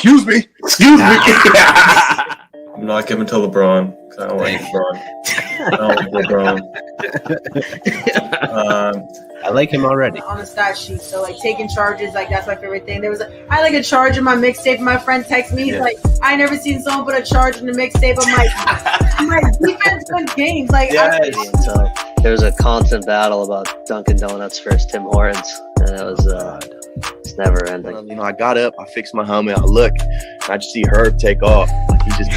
Excuse me. I'm not giving to LeBron because I don't like LeBron. I like him already. On the stat sheet, so like taking charges, like that's my favorite thing. I like a charge in my mixtape. My friend texted me, he's like, I never seen someone put a charge in the mixtape. I'm like defense wins games. Like, so there was a constant battle about Dunkin' Donuts versus Tim Hortons, and it was it's never ending. You know, I got up, I fixed my helmet, I look, and I just see Herb take off. Like he just,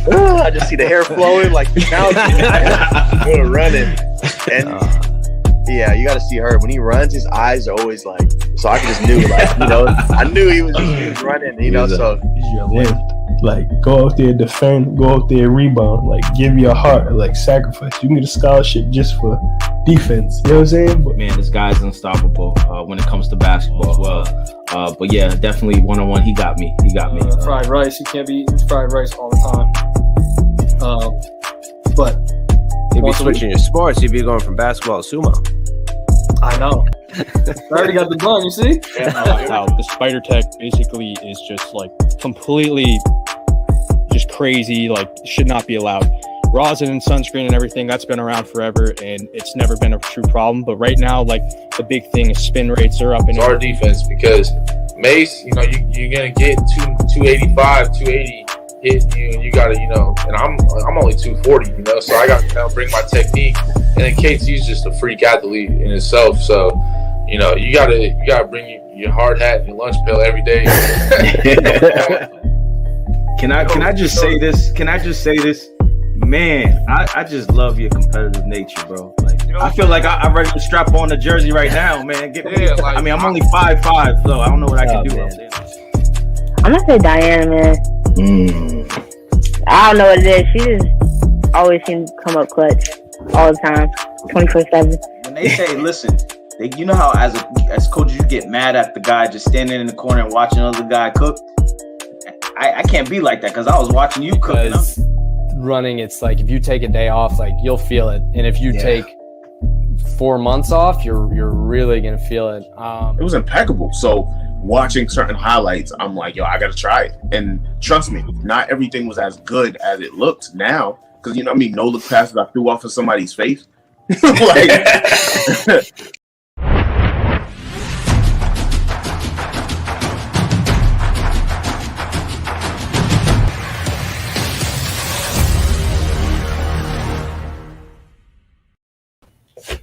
I just see the hair flowing, like the cows running, and. Yeah, you got to see Herb. When he runs, his eyes are always like, so I just knew, like, you know, I knew he was running, you know, so. He's your life. Like, go out there, defend, go out there, rebound, like, give your heart, like, sacrifice. You can get a scholarship just for defense. You know what I'm saying? But, man, this guy's unstoppable when it comes to basketball as well. But, yeah, definitely one-on-one, he got me. Fried rice. You can't be eating fried rice all the time. But. You'd be switching your sports. You'd be going from basketball to sumo. I know. I already got the bun, you see? Now, the spider tech basically is just like completely just crazy, like should not be allowed. Rosin and sunscreen and everything, that's been around forever and it's never been a true problem. But right now, like the big thing is spin rates are up. It's our defense because Mace, you know, you're going to get 285, 280 hitting you, and you got to, you know, and I'm only 240, you know, so I got to bring my technique. And then KT's just a freak athlete in itself, so you know you gotta bring your hard hat and your lunch pail every day. Can I just say this? Man, I just love your competitive nature, bro. Like, you know, I feel like I'm ready to strap on the jersey right now, man. I mean, I'm only 5'5", so I don't know what I can do out there. I'm gonna say Diana, man. I don't know what it is. She just always seems to come up clutch all the time, 24/7. When they say, listen, you know how as coaches you get mad at the guy just standing in the corner and watching another guy cook? I can't be like that because I was watching you cook. Running, it's like if you take a day off, like you'll feel it, and if you take 4 months off, you're really gonna feel it. It was impeccable. So watching certain highlights, I'm like, yo, I gotta try it. And trust me, not everything was as good as it looked now. Because, you know, I mean, no look passes I threw off of somebody's face.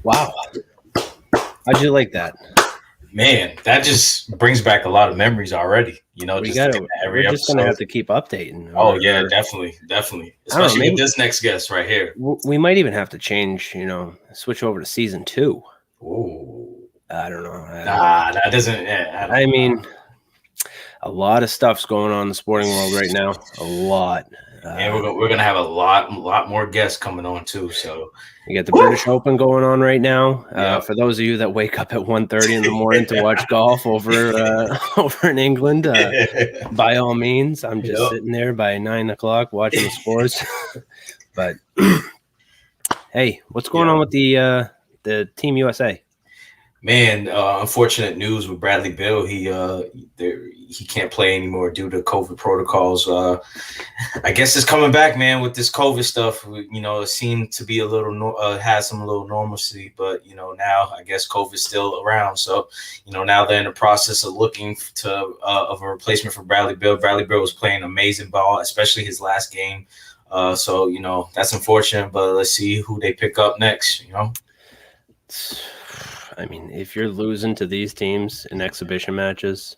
Wow. How'd you like that? Man, that just brings back a lot of memories already. You know, we're just gonna have to keep updating. Oh yeah, definitely, especially with this next guest right here. We might even have to change. You know, switch over to season 2. Ooh, I don't know. That doesn't. I mean, a lot of stuff's going on in the sporting world right now. A lot. And we're gonna have a lot more guests coming on too. So you got the British Open going on right now. For those of you that wake up at 1:30 in the morning to watch golf over in England, by all means, I'm just sitting there by 9 o'clock watching the sports. But hey, what's going on with the Team USA? Man, unfortunate news with Bradley Beal. He can't play anymore due to COVID protocols. I guess it's coming back, man, with this COVID stuff. You know, it seemed to be a little has some little normalcy, but you know, now I guess COVID's still around. So, you know, now they're in the process of looking of a replacement for Bradley Beal. Bradley Beal was playing amazing ball, especially his last game. So, you know, that's unfortunate, but let's see who they pick up next, you know. I mean, if you're losing to these teams in exhibition matches,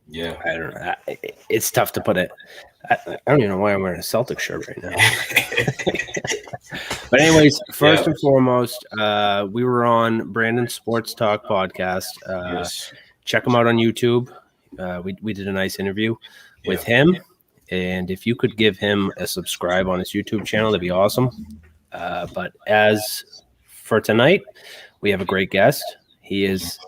yeah, I don't know. It's tough to put it. I don't even know why I'm wearing a Celtics shirt right now. But first and foremost, we were on Brandon's Sports Talk podcast. Check him out on YouTube. We did a nice interview with him. And if you could give him a subscribe on his YouTube channel, that'd be awesome. But as for tonight, we have a great guest. He is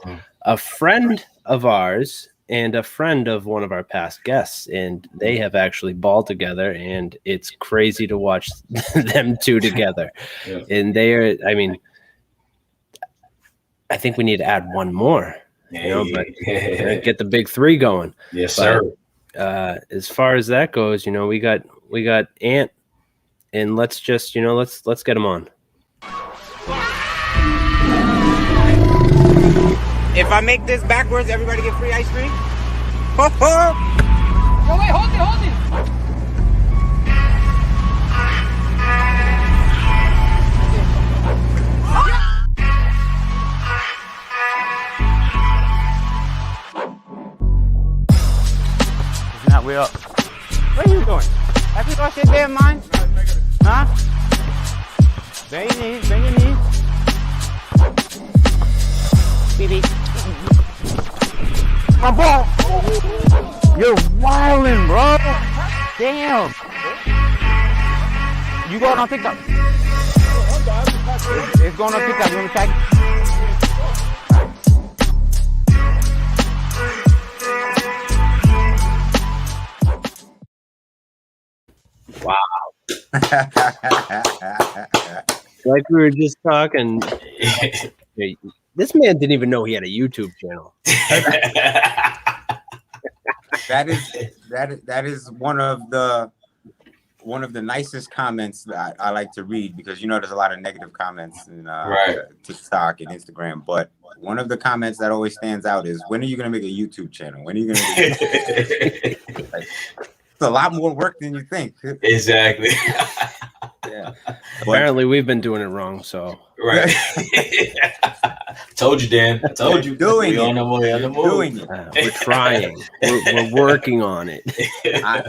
a friend of ours and a friend of one of our past guests, and they have actually balled together, and it's crazy to watch them two together. And they are, I mean, I think we need to add one more, but get the big three going. Yes, sir. as far as that goes, we got Ant, and let's just let's get him on. If I make this backwards, everybody get free ice cream? Ho ho! Yo, wait, hold it. Now we're up. What are you doing? Have you lost your damn mind? Huh? Bend your knees, bend your knees. BB. My ball! You're wildin', bro! Damn! You going on TikTok? It's going on TikTok. You want to tag? Wow. Like we were just talking, this man didn't even know he had a YouTube channel. That is one of the nicest comments that I like to read, because there's a lot of negative comments in TikTok and Instagram, but one of the comments that always stands out is, when are you going to make a YouTube channel? When are you going to make a like, it's a lot more work than you think. Exactly. Yeah. Apparently we've been doing it wrong, so. Right. Told you, Dan. I told you. Doing it. On the way, on the move. Doing it. We're trying. We're working on it. I'm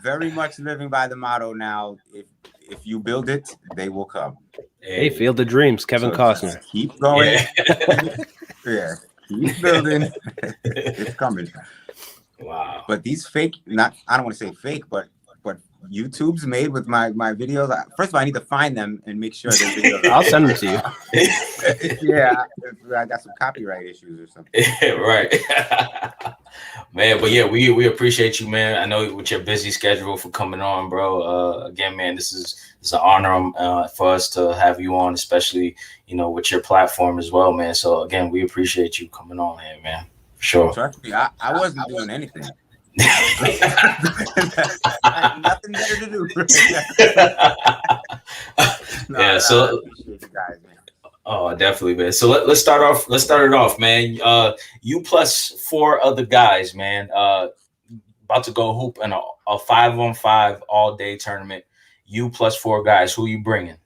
very much living by the motto now: if you build it, they will come. Hey, Field of Dreams, Kevin Costner. Keep going. Yeah. Keep building. It's coming. Wow. But these fake, I don't want to say fake, but YouTube's made with my videos. First of all, I need to find them and make sure they're videos. I'll send them to you. Yeah, I got some copyright issues or something. Right. Man, but yeah, we appreciate you, man. I know with your busy schedule for coming on, bro. Again, man, this is an honor for us to have you on, especially, with your platform as well, man. So again, we appreciate you coming on here, man. For sure. Trust me, I wasn't doing anything. Nothing better to do. So guys, man. Oh, definitely, man. So let's start off. Let's start it off, man. You plus 4 other guys, man. About to go hoop in a 5-on-5 all-day tournament. You plus 4 guys. Who you bringing?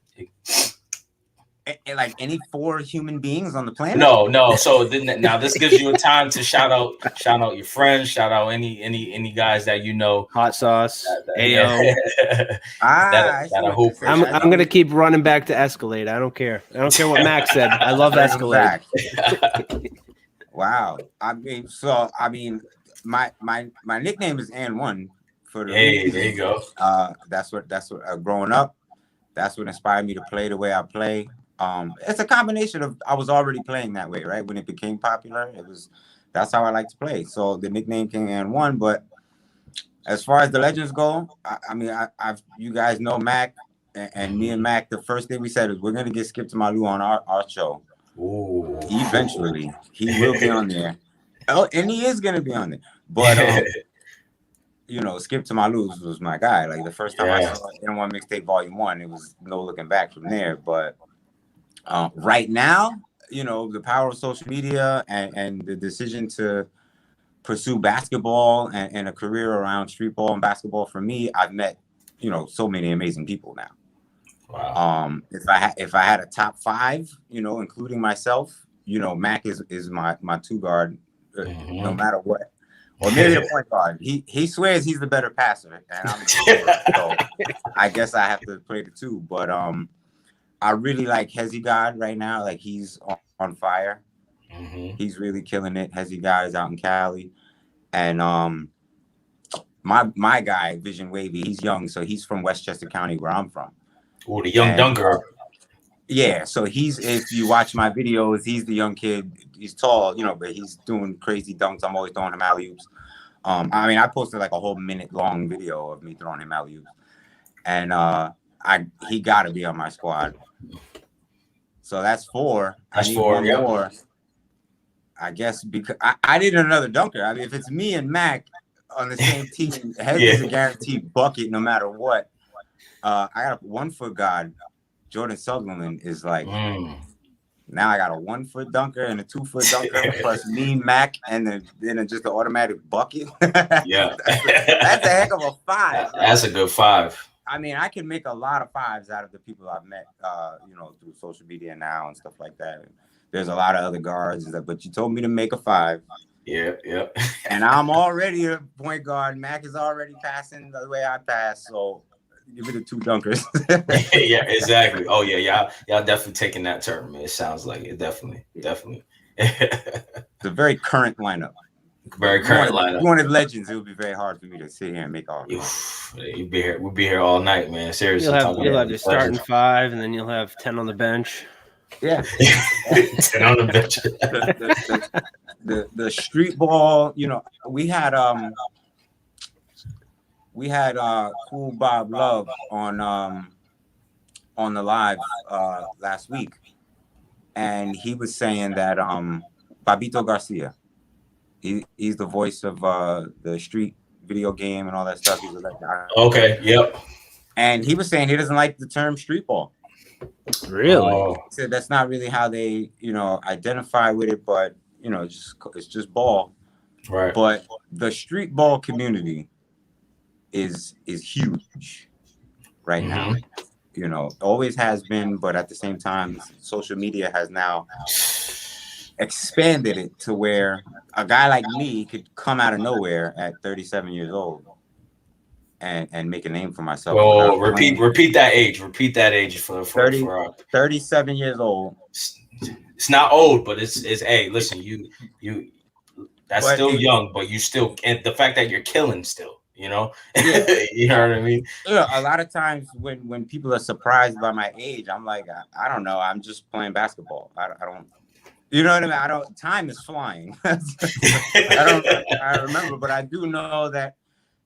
Like any 4 human beings on the planet? No. So now this gives you a time to shout out your friends, shout out any guys that you know. Hot sauce, AO. I'm gonna keep running back to Escalade. I don't care what Max said. I love Escalade. Wow. I mean, my nickname is Ant1. For the there you go. That's what growing up, that's what inspired me to play the way I play. It's a combination of, I was already playing that way, right? When it became popular, that's how I like to play. So the nickname came Ant1. But as far as the legends go, you guys know Mac, and me and Mac, the first thing we said is we're gonna get Skip to Malou on our show. Ooh. Eventually, he will be on there. Oh, and he is gonna be on there. But Skip to Malou was my guy. Like the first time I saw Ant1 Mixtape Volume 1, it was no looking back from there. But right now, the power of social media and the decision to pursue basketball and a career around streetball and basketball, for me, I've met, so many amazing people now. Wow. If I had a top 5, including myself, Mac is my 2 guard, no matter what. Or maybe the point guard. He swears he's the better passer, and I'm so I guess I have to play the 2. But I really like Hezi God right now. Like he's on fire. Mm-hmm. He's really killing it. Hezi God is out in Cali, and my guy Vision Wavy. He's young, so he's from Westchester County, where I'm from. Oh, the young dunker. Yeah, so if you watch my videos, he's the young kid. He's tall, but he's doing crazy dunks. I'm always throwing him alley-oops. I posted like a whole minute-long video of me throwing him alley-oops, and he got to be on my squad. So that's 4. That's I need 4. one more. I guess because I need another dunker. If it's me and Mac, on the same team. Heads is a guaranteed bucket no matter what. I got a 1 foot guard. Jordan Sutherland is like. Now I got a 1 foot dunker and a 2 foot dunker plus me, Mac, and then just the automatic bucket. Yeah, that's a heck of a 5. That's a good 5. I mean, I can make a lot of 5s out of the people I've met, through social media now and stuff like that. There's a lot of other guards, but you told me to make a 5. Yeah. And I'm already a point guard. Mac is already passing the way I pass, so give me the 2 dunkers. Yeah, exactly. Oh yeah, y'all definitely taking that term, man. It sounds like it. Definitely. It's a very current lineup. Very current lineup. If you wanted legends, it would be very hard for me to sit here and make all. We'll be here all night, man. Seriously, you'll have your starting 5, and then you'll have 10 on the bench. Yeah, 10 on the bench. the street ball. We had Cool Bob Love on the live last week, and he was saying that Babito Garcia, he's the voice of the street video game and all that stuff. He's like, okay, yep. And he was saying he doesn't like the term street ball. Really? He said that's not really how they identify with it, but it's just ball. Right. But the street ball community is huge right now. Always has been, but at the same time, social media has now expanded it to where a guy like me could come out of nowhere at 37 years old and make a name for myself. Oh, repeat that age. Repeat that age for 37 years old. It's not old, but it's hey, listen, you that's but still young, but you still, and the fact that you're killing still. Yeah. You know what I mean? A lot of times when people are surprised by my age, I'm like, I don't know. I'm just playing basketball. I don't, you know what I mean? Time is flying. I remember, but I do know that,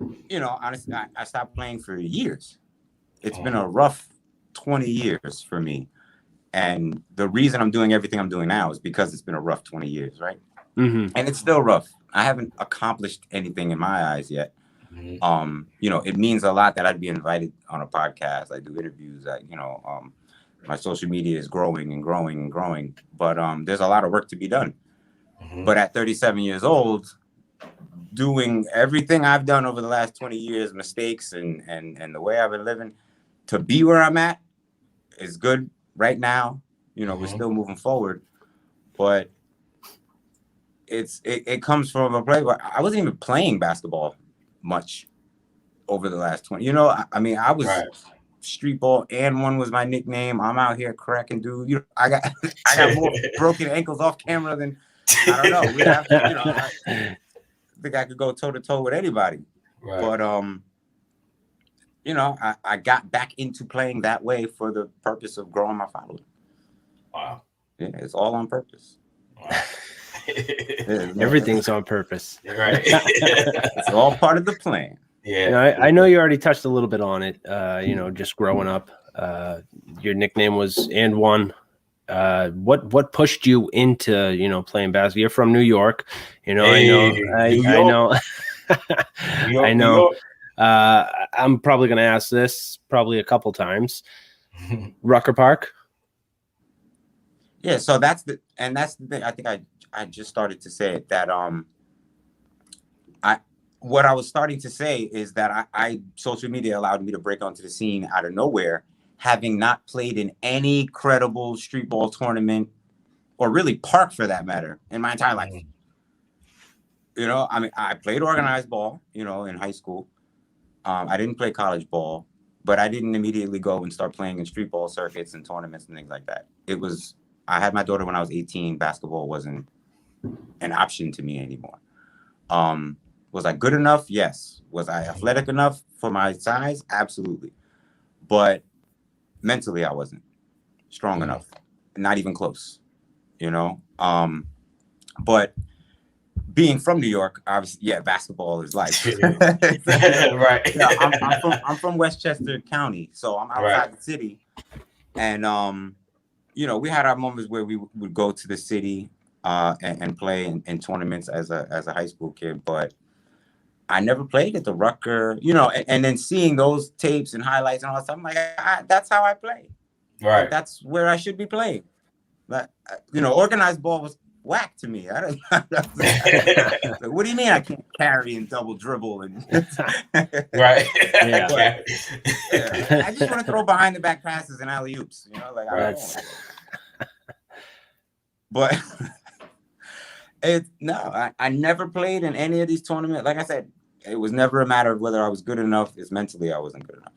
honestly, I stopped playing for years. It's been a rough 20 years for me. And the reason I'm doing everything I'm doing now is because it's been a rough 20 years, right? Mm-hmm. And it's still rough. I haven't accomplished anything in my eyes yet. It means a lot that I'd be invited on a podcast. I do interviews. My social media is growing and growing and growing, but there's a lot of work to be done. But at 37 years old, doing everything I've done over the last 20 years, mistakes and the way I've been living, to be where I'm at is good right now. We're still moving forward, but it comes from a place where I wasn't even playing basketball much over the last 20. I was street ball, and1 was my nickname. I'm out here cracking dude. I got more broken ankles off camera than I don't know. We'd have to, I think I could go toe to toe with anybody. Right. But I got back into playing that way for the purpose of growing my following. Wow. Yeah, it's all on purpose. Wow. Everything's on purpose. Right. It's all part of the plan. Yeah. I know you already touched a little bit on it. Just growing up, your nickname was Ant1. What pushed you into playing basketball? You're from New York. I know. I know. I'm probably going to ask this probably a couple times. Rucker Park. Yeah, so that's the thing. I think I just started to say it, that what I was starting to say is that I social media allowed me to break onto the scene out of nowhere, having not played in any credible street ball tournament, or really park for that matter, in my entire life. I played organized ball, in high school. I didn't play college ball, but I didn't immediately go and start playing in street ball circuits and tournaments and things like that. I had my daughter when I was 18. Basketball wasn't an option to me anymore. Was I good enough? Yes. Was I athletic enough for my size? Absolutely. But mentally, I wasn't strong enough. Not even close, But being from New York, obviously, basketball is life. Right. I'm from Westchester County, so I'm outside the city. And, we had our moments where we would go to the city and play in tournaments as a high school kid. But I never played at the Rucker, you know, and then seeing those tapes and highlights and all that stuff, I'm like, that's how I play. Right. Like, that's where I should be playing. But, you know, organized ball was whack to me. I don't, like, what do you mean I can't carry and double dribble? And right. Yeah. I just want to throw behind the back passes and alley oops. You know, like I don't. But I never played in any of these tournaments. Like I said, it was never a matter of whether I was good enough. It's mentally I wasn't good enough.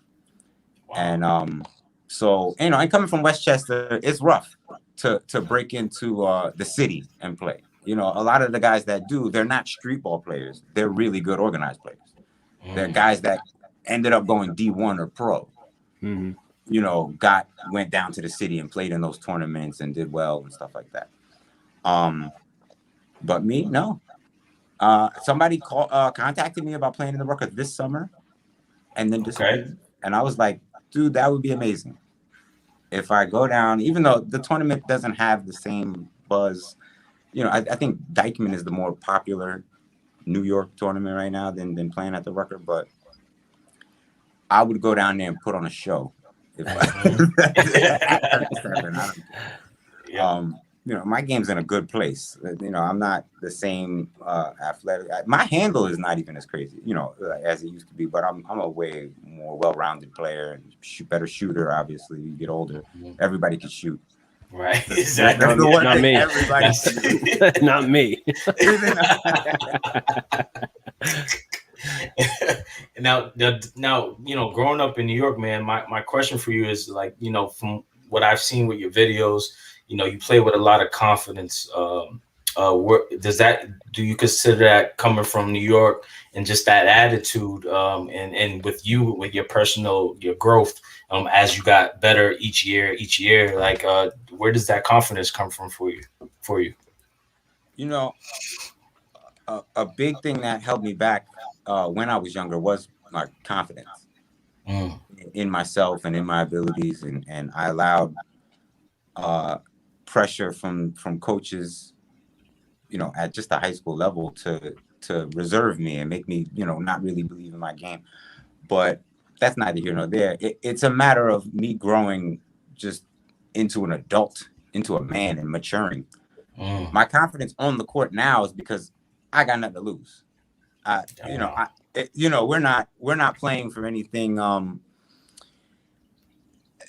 Wow. And so you know, and coming from Westchester, it's rough to break into the city and play. You know, a lot of the guys that do, they're not street ball players. They're really good organized players. They're guys that ended up going D1 or pro. Mm-hmm. You know, went down to the city and played in those tournaments and did well and stuff like that. But me, no. Somebody contacted me about playing in the Rucker this summer, and then and I was like, dude, that would be amazing if I go down. Even though the tournament doesn't have the same buzz, you know, I think Dykeman is the more popular New York tournament right now than playing at the Rucker. But I would go down there and put on a show. If you know, my game's in a good place. You know, I'm not the same athletic. My handle is not even as crazy, you know, as it used to be. But I'm a way more well-rounded player and better shooter. Obviously, you get older, everybody can shoot. Right? Exactly. Not me. Everybody not me. Now, you know, growing up in New York, man, my question for you is, like, you know, from what I've seen with your videos, you know, you play with a lot of confidence. Do you consider that coming from New York and just that attitude, and with your growth, as you got better each year, like, where does that confidence come from for you? You know, a big thing that held me back when I was younger was my confidence in myself and in my abilities, and I allowed pressure from coaches, you know, at just the high school level to reserve me and make me, you know, not really believe in my game. But that's neither here nor there. It's a matter of me growing just into an adult, into a man, and maturing. My confidence on the court now is because I got nothing to lose. You know, we're not playing for anything.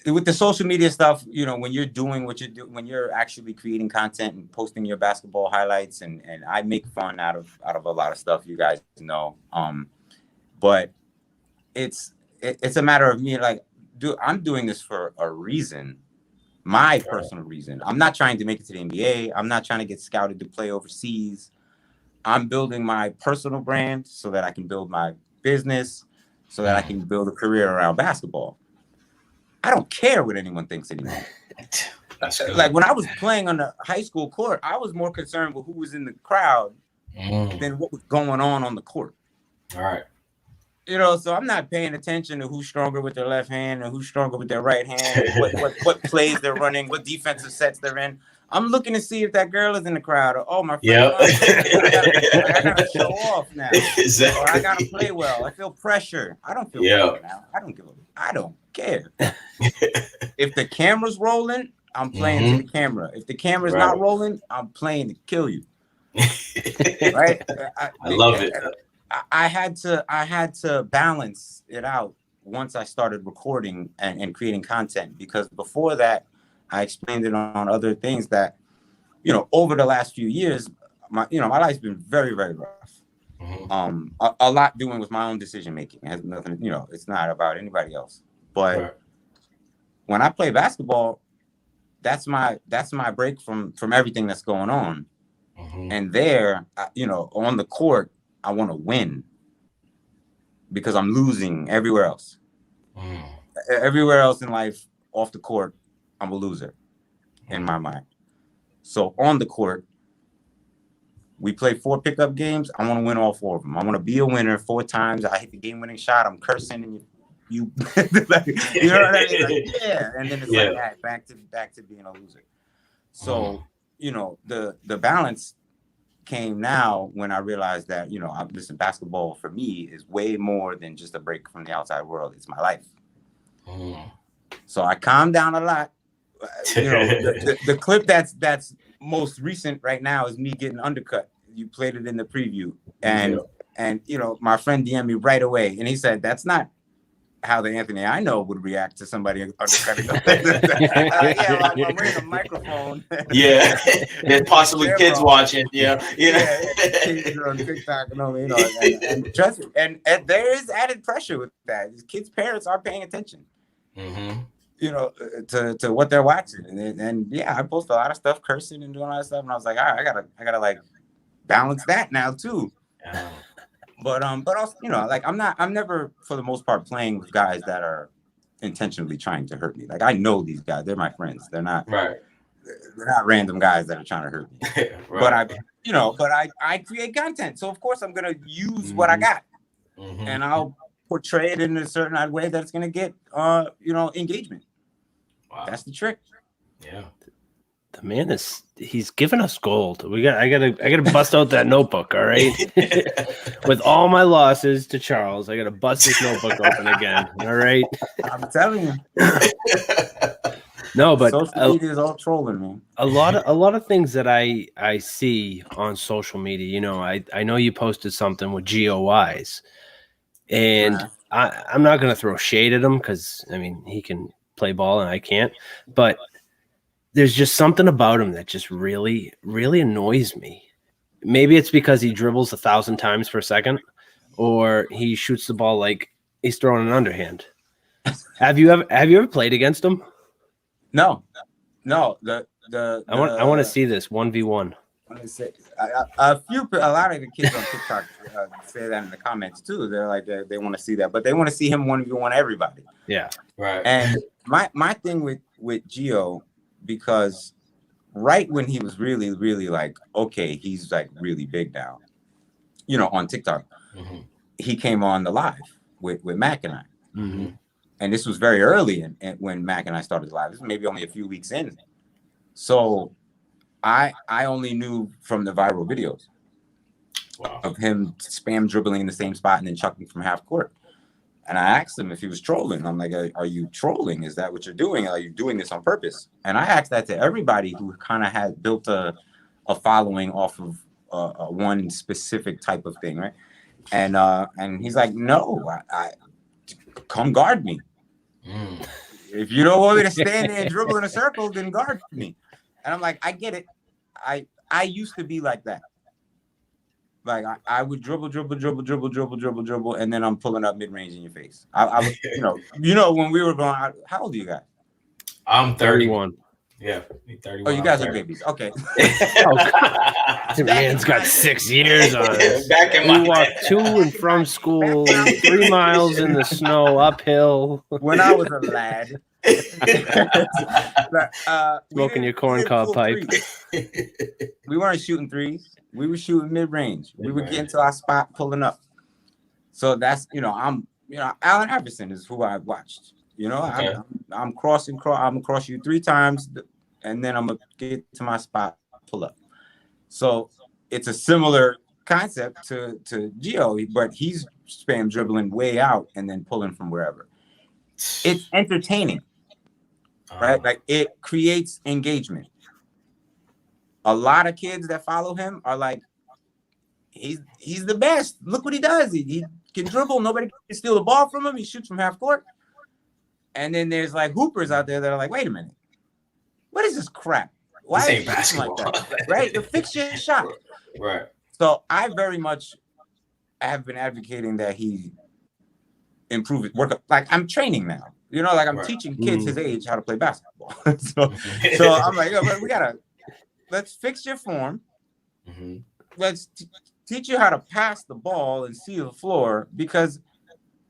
With the social media stuff, you know, when you're doing what you do, when you're actually creating content and posting your basketball highlights, and I make fun out of a lot of stuff, you guys know. But it's a matter of me, like, I'm doing this for a reason, my personal reason. I'm not trying to make it to the NBA. I'm not trying to get scouted to play overseas. I'm building my personal brand so that I can build my business, so that I can build a career around basketball. I don't care what anyone thinks anymore. That's good. Like, when I was playing on the high school court, I was more concerned with who was in the crowd than what was going on the court. All right. You know, so I'm not paying attention to who's stronger with their left hand and who's stronger with their right hand, what plays they're running, what defensive sets they're in. I'm looking to see if that girl is in the crowd, or, oh, my friend, I gotta show off now. Exactly. Or I gotta play well. I feel pressure. I don't feel pressure now. I don't care. If the camera's rolling, I'm playing to the camera. If the camera's not rolling, I'm playing to kill you. Right? I love it. I had to balance it out once I started recording and creating content, because before that, I explained it on other things that, you know, over the last few years, my life's been very, very rough. A lot doing with my own decision making. It has nothing, you know, it's not about anybody else. But when I play basketball, that's my break from everything that's going on. And there, you know, on the court, I want to win because I'm losing everywhere else. Everywhere else in life, off the court, I'm a loser in my mind. So on the court, we play 4 pickup games. I want to win all 4 of them. I want to be a winner 4 times. I hit the game-winning shot. I'm cursing, and you like, you know what I mean? Like, yeah. And then it's like back to being a loser. So you know, the balance came now when I realized that, listen, basketball for me is way more than just a break from the outside world. It's my life. So I calmed down a lot. The clip that's most recent right now is me getting undercut. You played it in the preview, and my friend DM'd me right away, and he said that's not how the Anthony I know would react to somebody undercutting them. I'm wearing a microphone. Yeah, there's possibly kids watching. Yeah. Kids are on TikTok, and trust me, and there is added pressure with that. Kids' parents are paying attention. To what they're watching, and I post a lot of stuff, cursing and doing all that stuff, and I was like, all right, I gotta like balance that now too. But also, I'm never for the most part playing with guys that are intentionally trying to hurt me. Like I know these guys, they're my friends. They're not they're not random guys that are trying to hurt me. But I create content, so of course I'm gonna use what I got, and I'll portray it in a certain way that's gonna get engagement. Wow. That's the trick. Yeah. The man he's giving us gold. I gotta bust out that notebook, all right? With all my losses to Charles, I gotta bust this notebook open again. All right. I'm telling you. No, but social media is all trolling, man. A lot of things that I see on social media, I know you posted something with GOIs, and I'm not gonna throw shade at him because he can play ball and I can't, but there's just something about him that just really, really annoys me. Maybe it's because he dribbles 1,000 times per second, or he shoots the ball like he's throwing an underhand. Have you ever played against him? No. I want to see this 1v1. A lot of the kids on TikTok say that in the comments too. They're like they want to see that, but they want to see him 1v1 everybody. Yeah, right. And my thing with Gio, because right when he was really, really like, okay, he's like really big now, on TikTok, he came on the live with Mac and I. And this was very early when Mac and I started live. This was maybe only a few weeks in. So I only knew from the viral videos of him spam dribbling in the same spot and then chucking from half court. And I asked him if he was trolling. I'm like, are you trolling? Is that what you're doing? Are you doing this on purpose? And I asked that to everybody who kind of had built a following off of one specific type of thing, right? And he's like, no, I come guard me. If you don't want me to stand there and dribble in a circle, then guard me. And I'm like, I get it. I used to be like that. Like I would dribble, and then I'm pulling up mid range in your face. I was, when we were going out, how old are you guys? I'm 31. Yeah, 31. Oh, you guys are babies. Okay. The man's got 6 years on it. Back in my walked to and from school, 3 miles in the snow, uphill. When I was a lad. Smoking your corncob pipe. We weren't shooting threes. We were shooting mid-range. We would get into our spot pulling up. So that's, Allen Iverson is who I watched. I'm crossing. I'm gonna cross you 3 times, and then I'm gonna get to my spot, pull up. So it's a similar concept to Gio, but he's spam dribbling way out and then pulling from wherever. It's entertaining, right? Like it creates engagement. A lot of kids that follow him are like, he's the best. Look what he does. He can dribble. Nobody can steal the ball from him. He shoots from half court. And then there's like hoopers out there that are like, wait a minute, what is this crap? Why this is ain't basketball like that? Right? The fix your shot. Right. So I very much have been advocating that he improve his work. Like I'm training now. Like I'm teaching kids his age how to play basketball. so I'm like, let's fix your form. Let's teach you how to pass the ball and see the floor, because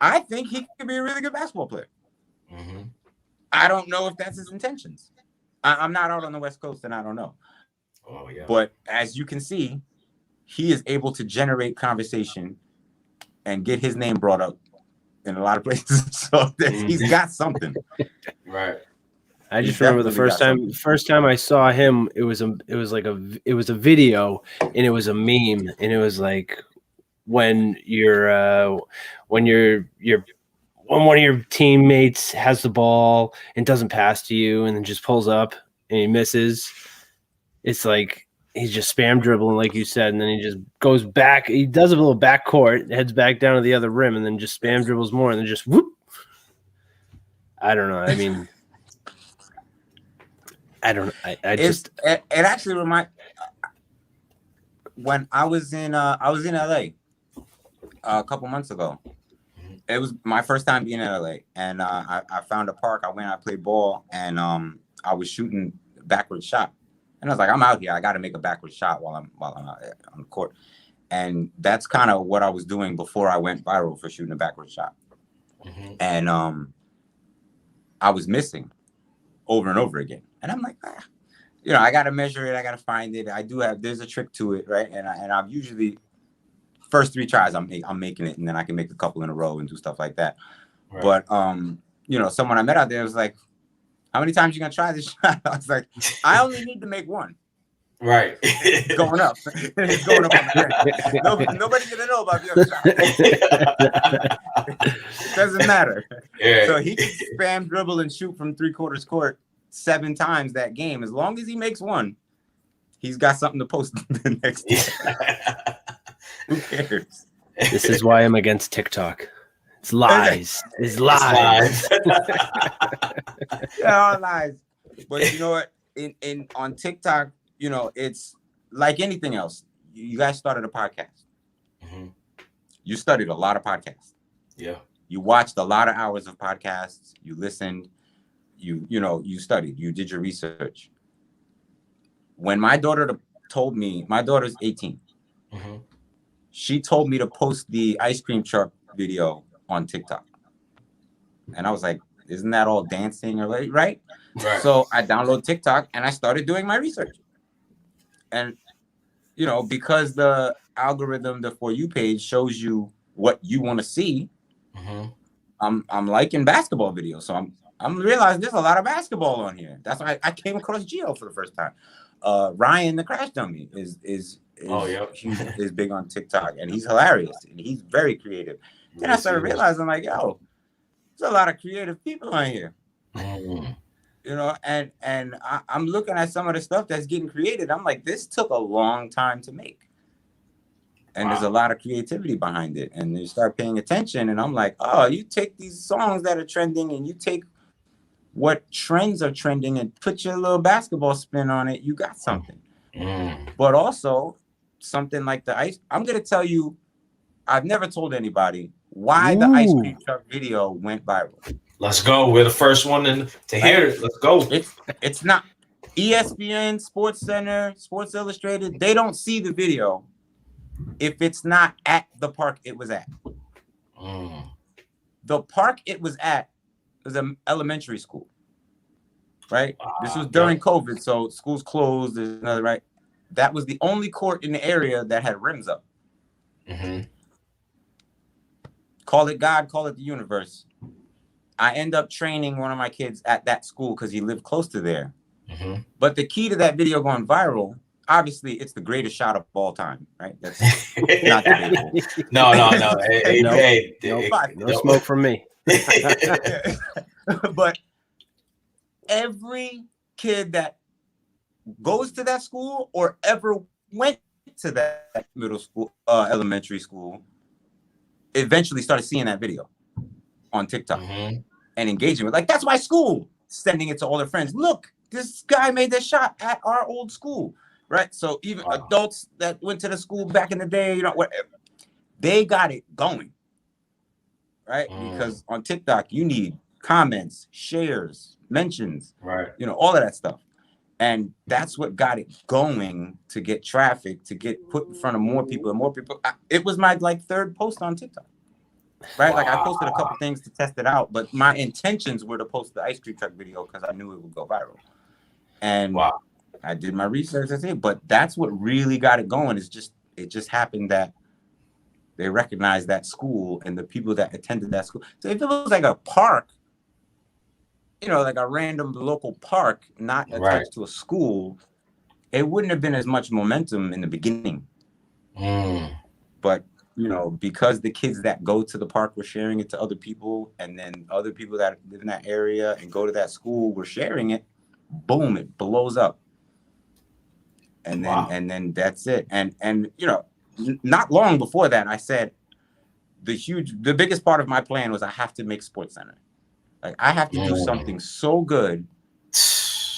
I think he could be a really good basketball player. I don't know if that's his intentions. I'm not out on the West Coast and I don't know. Oh, yeah. But as you can see, he is able to generate conversation and get his name brought up in a lot of places. So that he's got something. Right. I just remember the first time I saw him, it was a video, and it was a meme, and it was like when one of your teammates has the ball and doesn't pass to you, and then just pulls up and he misses. It's like he's just spam dribbling, like you said, and then he just goes back. He does a little back court, heads back down to the other rim, and then just spam dribbles more, and then just whoop. I don't know. I mean. I don't. It actually reminds. When I was in LA a couple months ago. It was my first time being in LA, and I found a park. I went, I played ball, and I was shooting backward shot, and I was like, I'm out here. I got to make a backward shot while I'm out on the court, and that's kind of what I was doing before I went viral for shooting a backward shot, and I was missing over and over again. And I'm like, I got to measure it. I got to find it. There's a trick to it, right? And I'm usually first 3 tries, I'm making it, and then I can make a couple in a row and do stuff like that. Right. But someone I met out there was like, "How many times you gonna try this shot?" I was like, "I only need to make one." Right. It's going up. It's going up on the ground. Nobody's gonna know about the other shot. It doesn't matter. Yeah. So he can spam dribble and shoot from 3/4 court 7 times that game. As long as he makes one, he's got something to post the next day. Who cares? This is why I'm against TikTok. It's lies. It's lies. Yeah, all lies. But you know what? On TikTok, it's like anything else. You guys started a podcast. You studied a lot of podcasts. Yeah. You watched a lot of hours of podcasts. You listened. You studied. You did your research. When my daughter told me, my daughter's 18. She told me to post the ice cream truck video on TikTok. And I was like, isn't that all dancing or right? So I downloaded TikTok and I started doing my research. And, because the algorithm, the For You page shows you what you want to see, I'm liking basketball videos. So I'm realizing there's a lot of basketball on here. That's why I came across Gio for the first time. Ryan, the Crash Dummy, is big on TikTok, and he's hilarious and he's very creative. Then I started realizing, like, yo, there's a lot of creative people on here. And I'm looking at some of the stuff that's getting created. I'm like, this took a long time to make, and there's a lot of creativity behind it. And you start paying attention, and I'm like, oh, you take these songs that are trending, and you take what trends are trending, and put your little basketball spin on it. You got something. But also something like the ice. I'm gonna tell you, I've never told anybody why the ice cream truck video went viral. Let's go. We're the first one to hear it. Let's go. It's not ESPN, SportsCenter, Sports Illustrated. They don't see the video if it's not at the park it was at. The park it was at was an elementary school, right? This was during COVID, so schools closed. There's another, right? That was the only court in the area that had rims up. Call it God, call it the universe. I end up training one of my kids at that school because he lived close to there. But the key to that video going viral, obviously, it's the greatest shot of all time, right? That's not debatable. No. No smoke from me. But every kid that goes to that school or ever went to that middle school, elementary school, eventually started seeing that video on TikTok and engaging with, like, that's my school, sending it to all their friends. Look, this guy made this shot at our old school, right? So even adults that went to the school back in the day, whatever, they got it going, right? Because on TikTok, you need comments, shares, mentions, right? All of that stuff. And that's what got it going, to get traffic, to get put in front of more people and more people. It was my 3rd post on TikTok, right? Like, I posted a couple things to test it out, but my intentions were to post the ice cream truck video because I knew it would go viral. And I did my research, but that's what really got it going. It just happened that they recognized that school and the people that attended that school. So if it was like a park, like a random local park, not attached to a school, it wouldn't have been as much momentum in the beginning. But, because the kids that go to the park were sharing it to other people, and then other people that live in that area and go to that school were sharing it, boom, it blows up. And then that's it. And not long before that, I said the biggest part of my plan was I have to make SportsCenter. Like, I have to do something so good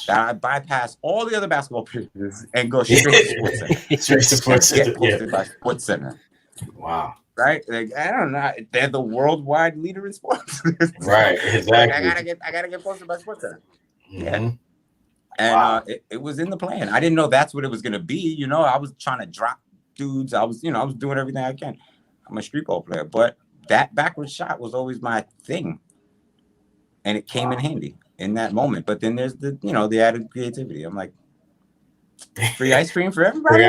that I bypass all the other basketball pages and go straight to SportsCenter. Straight to SportsCenter. Get posted by SportsCenter. Wow. Right? Like, I don't know. They're the worldwide leader in sports. Right. Exactly. I gotta get posted by SportsCenter. Yeah. And it was in the plan. I didn't know that's what it was gonna be. I was trying to drop dudes. I was doing everything I can. I'm a streetball player, but that backward shot was always my thing. And it came in handy in that moment. But then there's the added creativity. I'm like, free ice cream for everybody.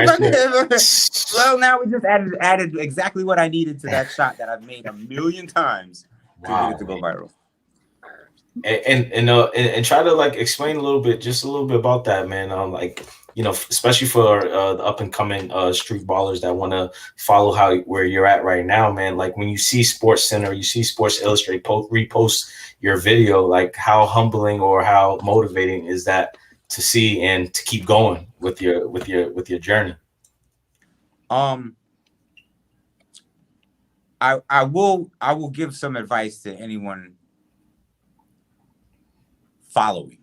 Well, now we just added exactly what I needed to that shot that I've made a million times to get it to go viral. And try to explain a little bit about that, man. Especially for the up and coming street ballers that want to follow where you're at right now, man. Like, when you see SportsCenter, you see Sports Illustrated repost your video, like, how humbling or how motivating is that to see and to keep going with your journey? I will give some advice to anyone following.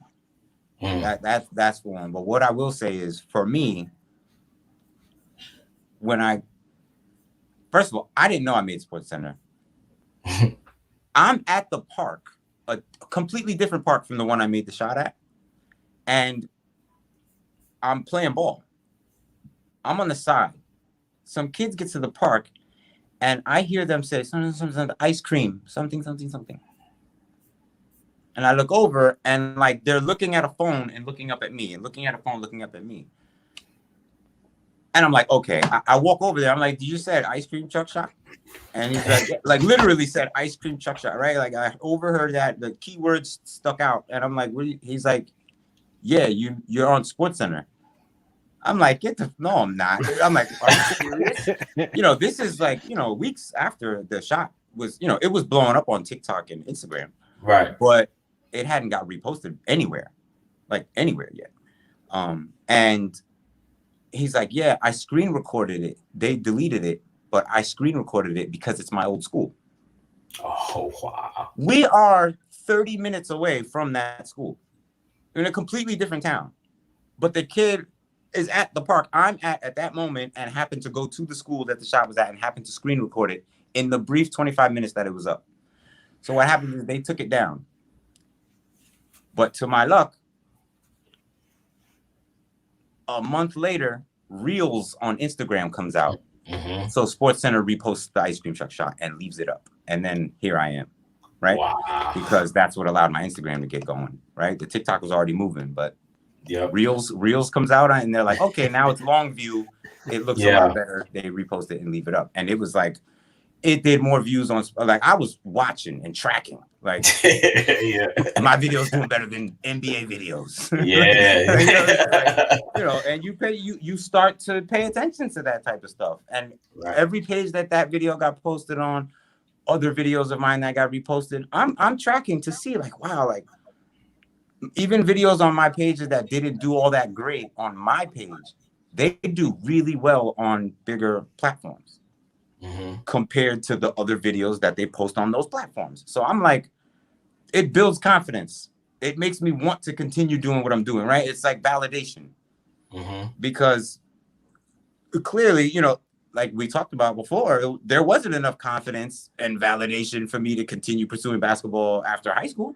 That's one. But what I will say is, for me, first of all, I didn't know I made SportsCenter. I'm at the park, a completely different park from the one I made the shot at, and I'm playing ball. I'm on the side. Some kids get to the park, and I hear them say something, ice cream, something. And I look over, and they're looking at a phone and looking up at me, and looking at a phone, looking up at me. And I'm like, okay. I walk over there. I'm like, did you say ice cream chuck shot? And he's like literally said ice cream chuck shot, right? Like, I overheard that. The keywords stuck out. And I'm like, he's like, yeah, you're on SportsCenter. I'm like, no, I'm not. I'm like, are you serious? This is weeks after the shot was, it was blowing up on TikTok and Instagram. Right. But it hadn't got reposted anywhere yet. And he's like, yeah, I screen recorded it. They deleted it, but I screen recorded it because it's my old school. Oh, wow. We are 30 minutes away from that school in a completely different town. But the kid is at the park I'm at that moment, and happened to go to the school that the shot was at and happened to screen record it in the brief 25 minutes that it was up. So what happened is they took it down. But to my luck, a month later, Reels on Instagram comes out. So SportsCenter reposts the ice cream truck shot and leaves it up. And then here I am, right? Wow. Because that's what allowed my Instagram to get going, right? The TikTok was already moving, but Reels comes out, and they're like, okay, now it's long view. It looks a lot better. They repost it and leave it up. And it was like, it did more views on, I was watching and tracking. Like, my videos doing better than NBA videos. And you start to pay attention to that type of stuff. And every page that video got posted on, other videos of mine that got reposted, I'm tracking to see, wow, even videos on my pages that didn't do all that great on my page, they do really well on bigger platforms. Compared to the other videos that they post on those platforms. So I'm like, it builds confidence. It makes me want to continue doing what I'm doing, right? It's like validation. Because clearly, like we talked about before, there wasn't enough confidence and validation for me to continue pursuing basketball after high school.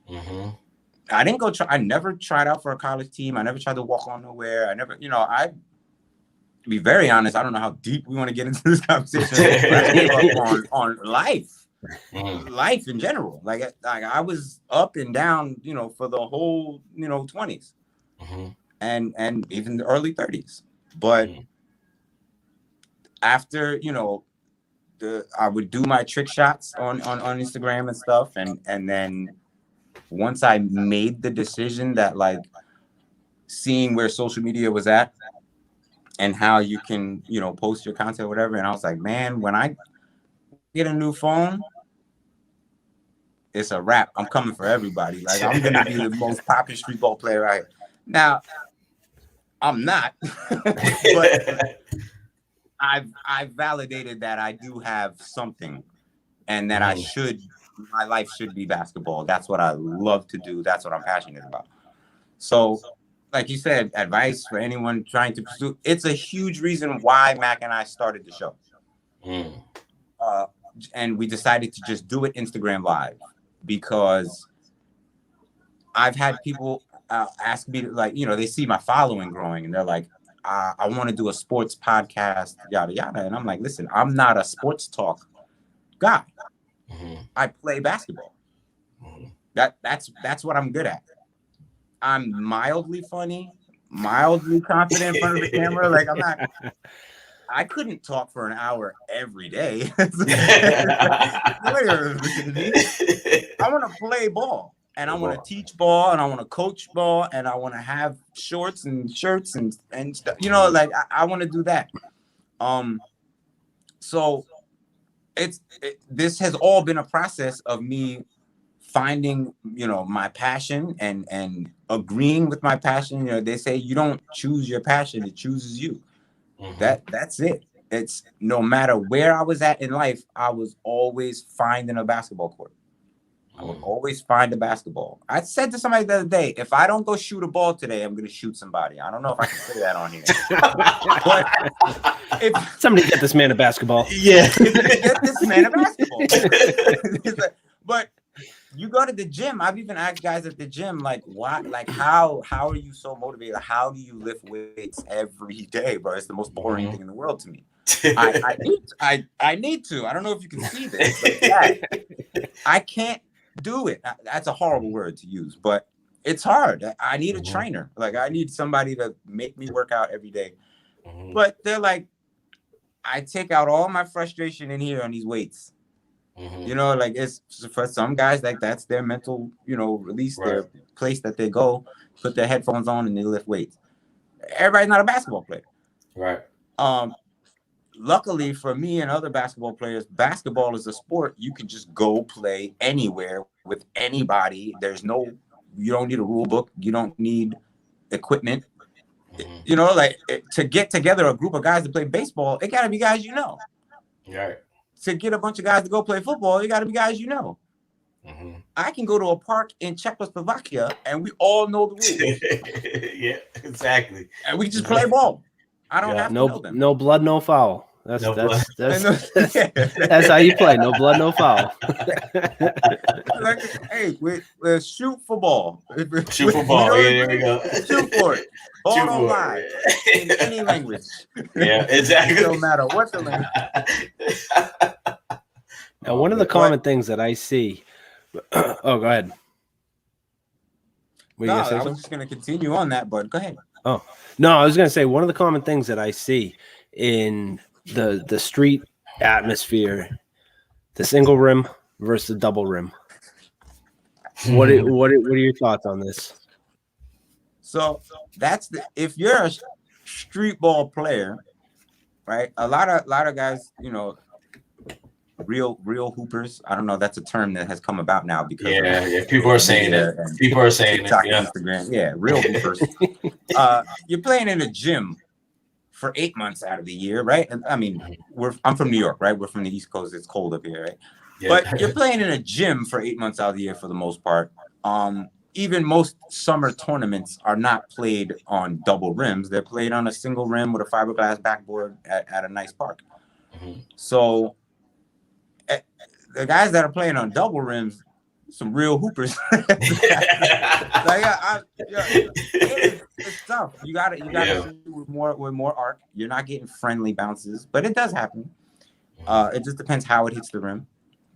I didn't I never tried out for a college team. I never tried to walk on nowhere. I never, to be very honest, I don't know how deep we want to get into this conversation. I gave up on life, life in general. Like I was up and down, for the whole, 20s, and even the early 30s. But after, I would do my trick shots on Instagram and stuff, and then once I made the decision that like seeing where social media was at and how you can, you know, post your content or whatever. And I was like, man, when I get a new phone, it's a wrap. I'm coming for everybody. Like, I'm going to be the most popular street ball player out here. Now, I'm not, but I've validated that I do have something and that my life should be basketball. That's what I love to do. That's what I'm passionate about. So, like you said, advice for anyone trying to pursue. It's a huge reason why Mac and I started the show. And we decided to just do it Instagram Live because I've had people ask me, like, you know, they see my following growing and they're like, I want to do a sports podcast, yada, yada. And I'm like, listen, I'm not a sports talk guy. I play basketball. That's what I'm good at. I'm mildly funny, mildly confident in front of the camera. Like, I couldn't talk for an hour every day. I want to play ball and I want to teach ball and I want to coach ball and I want to have shorts and shirts and stuff, you know, like I want to do that. So this has all been a process of me finding, you know, my passion and agreeing with my passion. You know, they say you don't choose your passion, it chooses you. That's it. It's no matter where I was at in life, I was always finding a basketball court. I would always find a basketball. I said to somebody the other day, if I don't go shoot a ball today, I'm going to shoot somebody. I don't know if I can say that on here. But if somebody get this man a basketball. Yeah. Get this man a basketball. But you go to the gym. I've even asked guys at the gym, like, why, like, how are you so motivated? How do you lift weights every day, bro? It's the most boring thing in the world to me. I need to. I don't know if you can see this. But I can't do it. That's a horrible word to use, but it's hard. I need a trainer. Like, I need somebody to make me work out every day. But they're like, I take out all my frustration in here on these weights. You know, like, it's for some guys, like, that's their mental, you know, release, their place that they go, put their headphones on and they lift weights. Everybody's not a basketball player. Right. Luckily for me and other basketball players, basketball is a sport you can just go play anywhere with anybody. You don't need a rule book. You don't need equipment. You know, like, to get together a group of guys to play baseball, it got to be guys you know. Right. To get a bunch of guys to go play football, it got to be guys you know. I can go to a park in Czechoslovakia and we all know the rules. Yeah, exactly. And we just play ball. I don't have to know them. No blood, no foul. That's how you play. No blood, no foul. Like, hey, we shoot for ball. Shoot for ball. Yeah, there we go. Shoot for it. Ball don't lie. In any language. Yeah, exactly. No matter what the language. Now, one of the common things that I see. Oh, go ahead. No, I was just going to continue on that, but go ahead. Oh, no, I was going to say one of the common things that I see in the street atmosphere, the single rim versus the double rim. What are your thoughts on this? So if you're a street ball player, right? A lot of guys, you know, real hoopers. I don't know. That's a term that has come about now because people are saying it. People are saying TikTok, it. Yeah. Instagram, real hoopers. You're playing in a gym for 8 months out of the year, right? And I mean, I'm from New York, right? We're from the East Coast. It's cold up here, right? Yeah. But you're playing in a gym for 8 months out of the year for the most part. Even most summer tournaments are not played on double rims. They're played on a single rim with a fiberglass backboard at a nice park. So the guys that are playing on double rims, some real hoopers. It's tough. You got to shoot with more arc. You're not getting friendly bounces, but it does happen. It just depends how it hits the rim,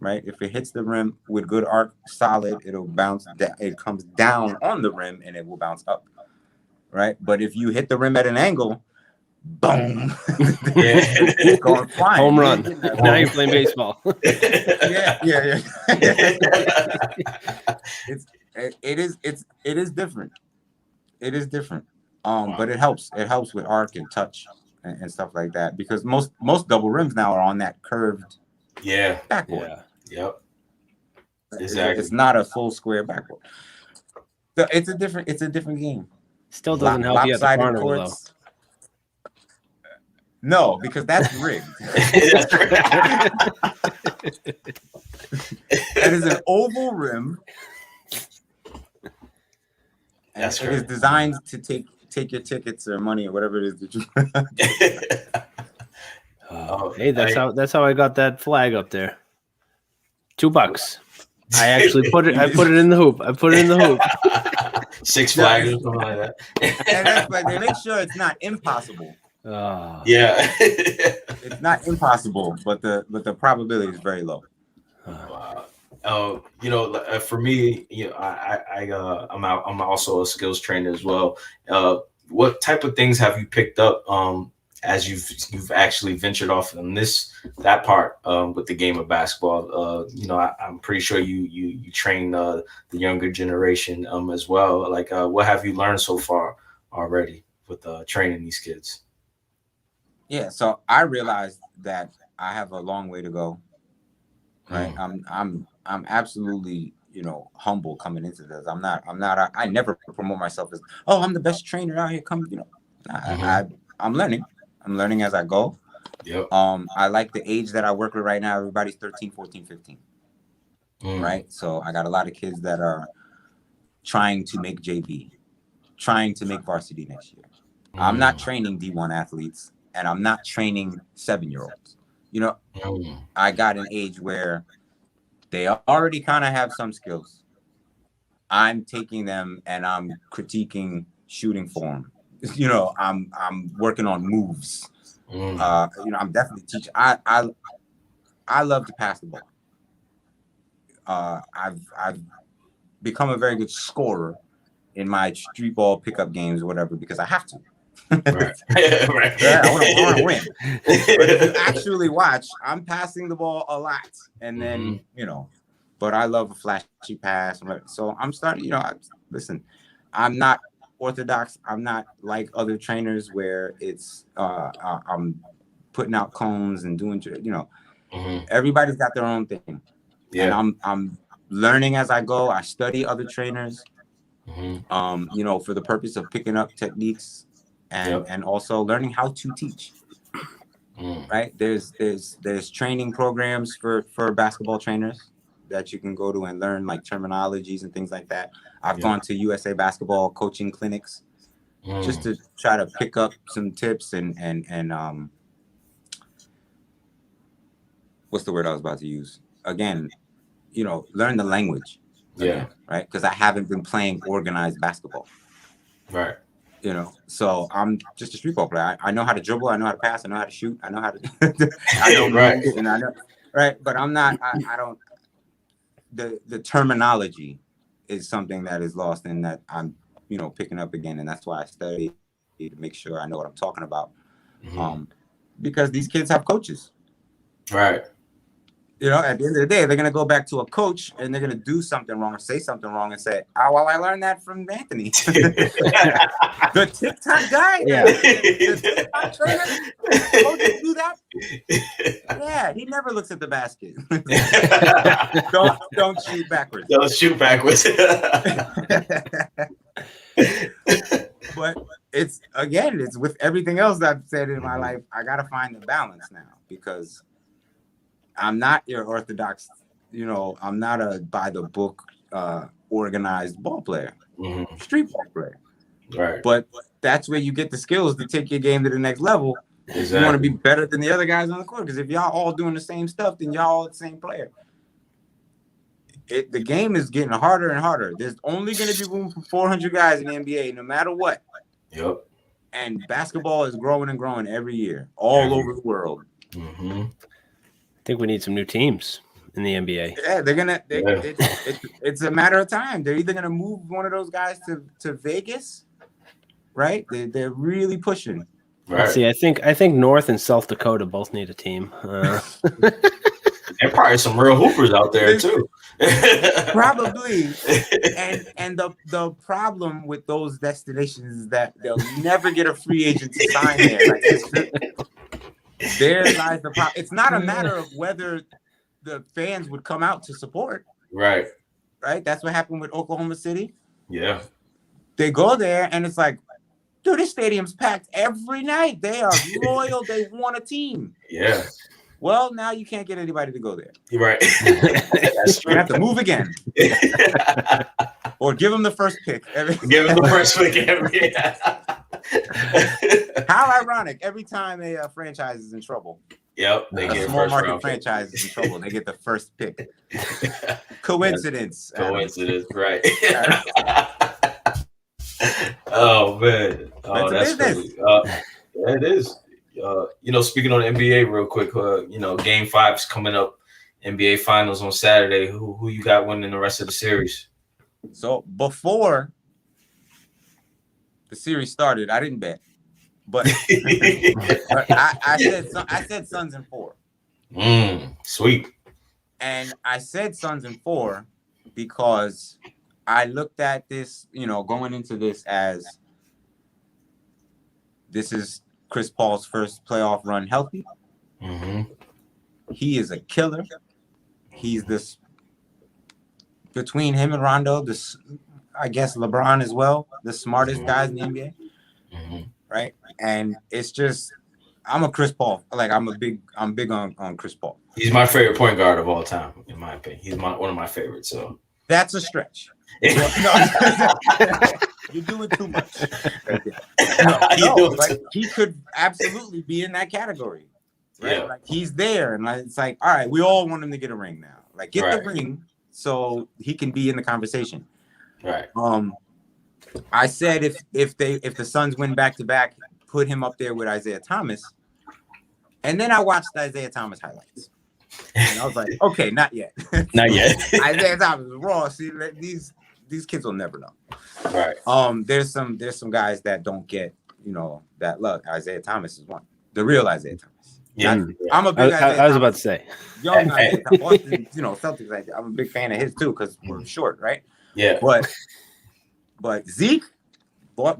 right? If it hits the rim with good arc, solid, it'll bounce. It comes down on the rim and it will bounce up, right? But if you hit the rim at an angle, boom, going flying. Home run. Now you're playing baseball. Yeah. it is different. It is different. But it helps. It helps with arc and touch and stuff like that because most double rims now are on that curved backboard. Yep. Exactly. It's not a full square backboard. So it's a different game. Still doesn't help you at the carnival though. No, because that's rigged. That is an oval rim. It is designed to take your tickets or money or whatever it is that you. Hey, that's how I got that flag up there. $2. I actually put it. I put it in the hoop. Six Flags or something like that. And that's like they make sure it's not impossible. Yeah, it's not impossible, but the probability is very low. For me, I'm also a skills trainer as well. What type of things have you picked up as you've actually ventured off on that part with the game of basketball? I'm pretty sure you train the younger generation as well. Like, what have you learned so far already with training these kids? Yeah, so I realized that I have a long way to go. Right, I'm absolutely humble coming into this. I never promote myself as I'm the best trainer out here. I'm learning. I'm learning as I go. Yep. I like the age that I work with right now. Everybody's 13, 14, 15. Right, so I got a lot of kids that are trying to make JV, trying to make varsity next year. I'm not training D1 athletes, and I'm not training 7-year-olds. I got an age where they already kind of have some skills. I'm taking them and I'm critiquing shooting form. I'm working on moves. I'm definitely teaching. I love to pass the ball. I've become a very good scorer in my street ball pickup games or whatever because I have to. Right. Yeah, I want to win. But if you actually watch, I'm passing the ball a lot, and then but I love a flashy pass. So I'm starting. Listen, I'm not orthodox. I'm not like other trainers where it's I'm putting out cones and doing. Everybody's got their own thing. Yeah, and I'm learning as I go. I study other trainers. For the purpose of picking up techniques. And also learning how to teach. Right? There's training programs for basketball trainers that you can go to and learn like terminologies and things like that. I've gone to USA basketball coaching clinics just to try to pick up some tips and what's the word I was about to use? Again, learn the language. Yeah. Right? Because I haven't been playing organized basketball. Right. So I'm just a street ball player. I know how to dribble. I know how to pass. I know how to shoot. I know how to. I know right. moves, and I know, right. But I'm not. I don't. The terminology is something that is lost, and that I'm, picking up again, and that's why I study to make sure I know what I'm talking about. Because these kids have coaches. Right. At the end of the day, they're going to go back to a coach and they're going to do something wrong or say something wrong and say, well, I learned that from Anthony. The TikTok guy? Yeah. The TikTok trainer? Coaches do that? Yeah, he never looks at the basket. Don't shoot backwards. Don't shoot backwards. But it's with everything else I've said in my life, I got to find the balance now because I'm not your orthodox, I'm not a by the book organized ball player, street ball player. Right. But that's where you get the skills to take your game to the next level. Exactly. You want to be better than the other guys on the court because if y'all all doing the same stuff, then y'all all the same player. The game is getting harder and harder. There's only going to be room for 400 guys in the NBA, no matter what. Yep. And basketball is growing and growing every year, all over the world. I think we need some new teams in the NBA. Yeah, they're gonna. It's a matter of time. They're either gonna move one of those guys to Vegas, right? They're really pushing. Right. See, I think North and South Dakota both need a team. There are probably some real hoopers out there too. Probably. And the problem with those destinations is that they'll never get a free agent to sign there. Like, there lies the problem. It's not a matter of whether the fans would come out to support. Right. Right? That's what happened with Oklahoma City. Yeah. They go there and it's like, dude, this stadium's packed every night. They are loyal. They want a team. Yeah. Well, now you can't get anybody to go there. You're right. That's true. You have to move again. Or give them the first pick. Give them the first pick every. How ironic. Every time a franchise is in trouble. Yep. They get a small market franchise is in trouble. They get the first pick. Coincidence. Coincidence, right. Oh, man. Oh, that's crazy. Yeah, it is. Speaking on the NBA real quick, Game 5's coming up. NBA Finals on Saturday. Who you got winning the rest of the series? So before the series started, I didn't bet, but I said Suns in 4. Sweet. And I said Suns in 4 because I looked at this, going into this as this is Chris Paul's first playoff run healthy. Mm-hmm. He is a killer. He's this between him and Rondo, I guess LeBron as well, the smartest guys in the NBA. Mm-hmm. Right. And it's just, I'm a Chris Paul. Like I'm big on Chris Paul. He's my favorite point guard of all time, in my opinion. He's one of my favorites. So that's a stretch. You're doing too much. Like, he could absolutely be in that category. Right? Yeah. Like he's there, and it's like, all right, we all want him to get a ring now. Like get the ring so he can be in the conversation. Right. I said if the Suns win back to back, put him up there with Isaiah Thomas. And then I watched Isaiah Thomas highlights. And I was like, okay, not yet. Not yet. Isaiah Thomas is raw. See, these kids will never know. Right. There's some guys that don't get, that luck. Isaiah Thomas is one. The real Isaiah Thomas. Yeah. I'm a big Isaiah I was about to say. Young Isaiah Thomas. Austin, Celtics, I'm a big fan of his too, because we're short, right? Yeah. But Zeke,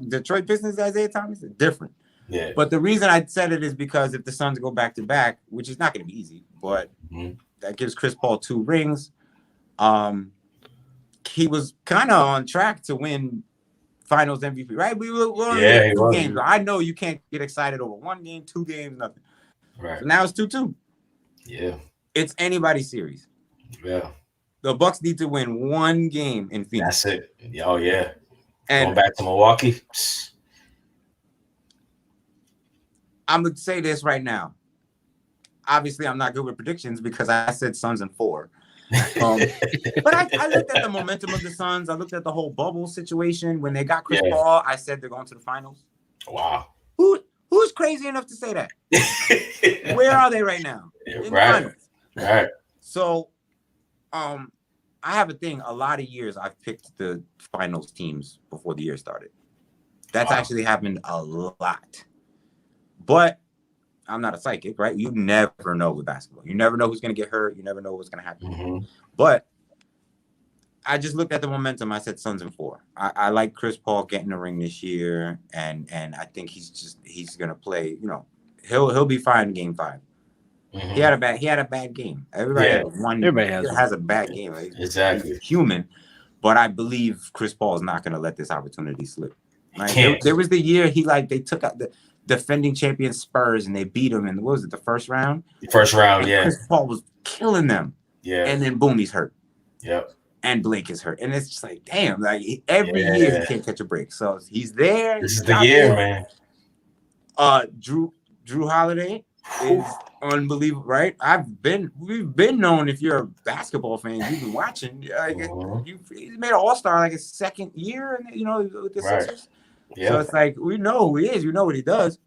Detroit Pistons Isaiah Thomas is different. Yeah. But the reason I said it is because if the Suns go back to back, which is not going to be easy, but that gives Chris Paul 2 rings. He was kind of on track to win Finals MVP, right? We were only 2 games. I know you can't get excited over 1 game, 2 games, nothing. Right. So now it's 2-2. Yeah. It's anybody's series. Yeah. The Bucks need to win 1 game in Phoenix. That's it. Oh yeah. And going back to Milwaukee. I'm gonna say this right now. Obviously, I'm not good with predictions because I said Suns in 4. But I looked at the momentum of the Suns. I looked at the whole bubble situation. When they got Chris Paul, I said they're going to the finals. Wow. Who's crazy enough to say that? Where are they right now? Right. Right. So, I have a thing. A lot of years I've picked the finals teams before the year started. That's actually happened a lot. But I'm not a psychic, right? You never know with basketball. You never know who's going to get hurt. You never know what's going to happen. Mm-hmm. But I just looked at the momentum. I said Suns in 4. I like Chris Paul getting the ring this year, and I think he's going to play. He'll be fine in Game 5. Mm-hmm. He had a bad game. Everybody has a bad game. Right? Exactly. He's human, but I believe Chris Paul is not going to let this opportunity slip. Right? There was the year they took out the defending champion Spurs and they beat them in the first round? First round, yeah. Chris Paul was killing them. Yeah. And then boom, he's hurt. Yep. And Blake is hurt. And it's just like, damn, like every year he can't catch a break. So he's there. This is the year, man. Drew Holiday is unbelievable, right? We've been known, if you're a basketball fan, you've been watching. He's made an all-star like his second year, with the Sixers. Yeah. So it's like, we know who he is. You know what he does.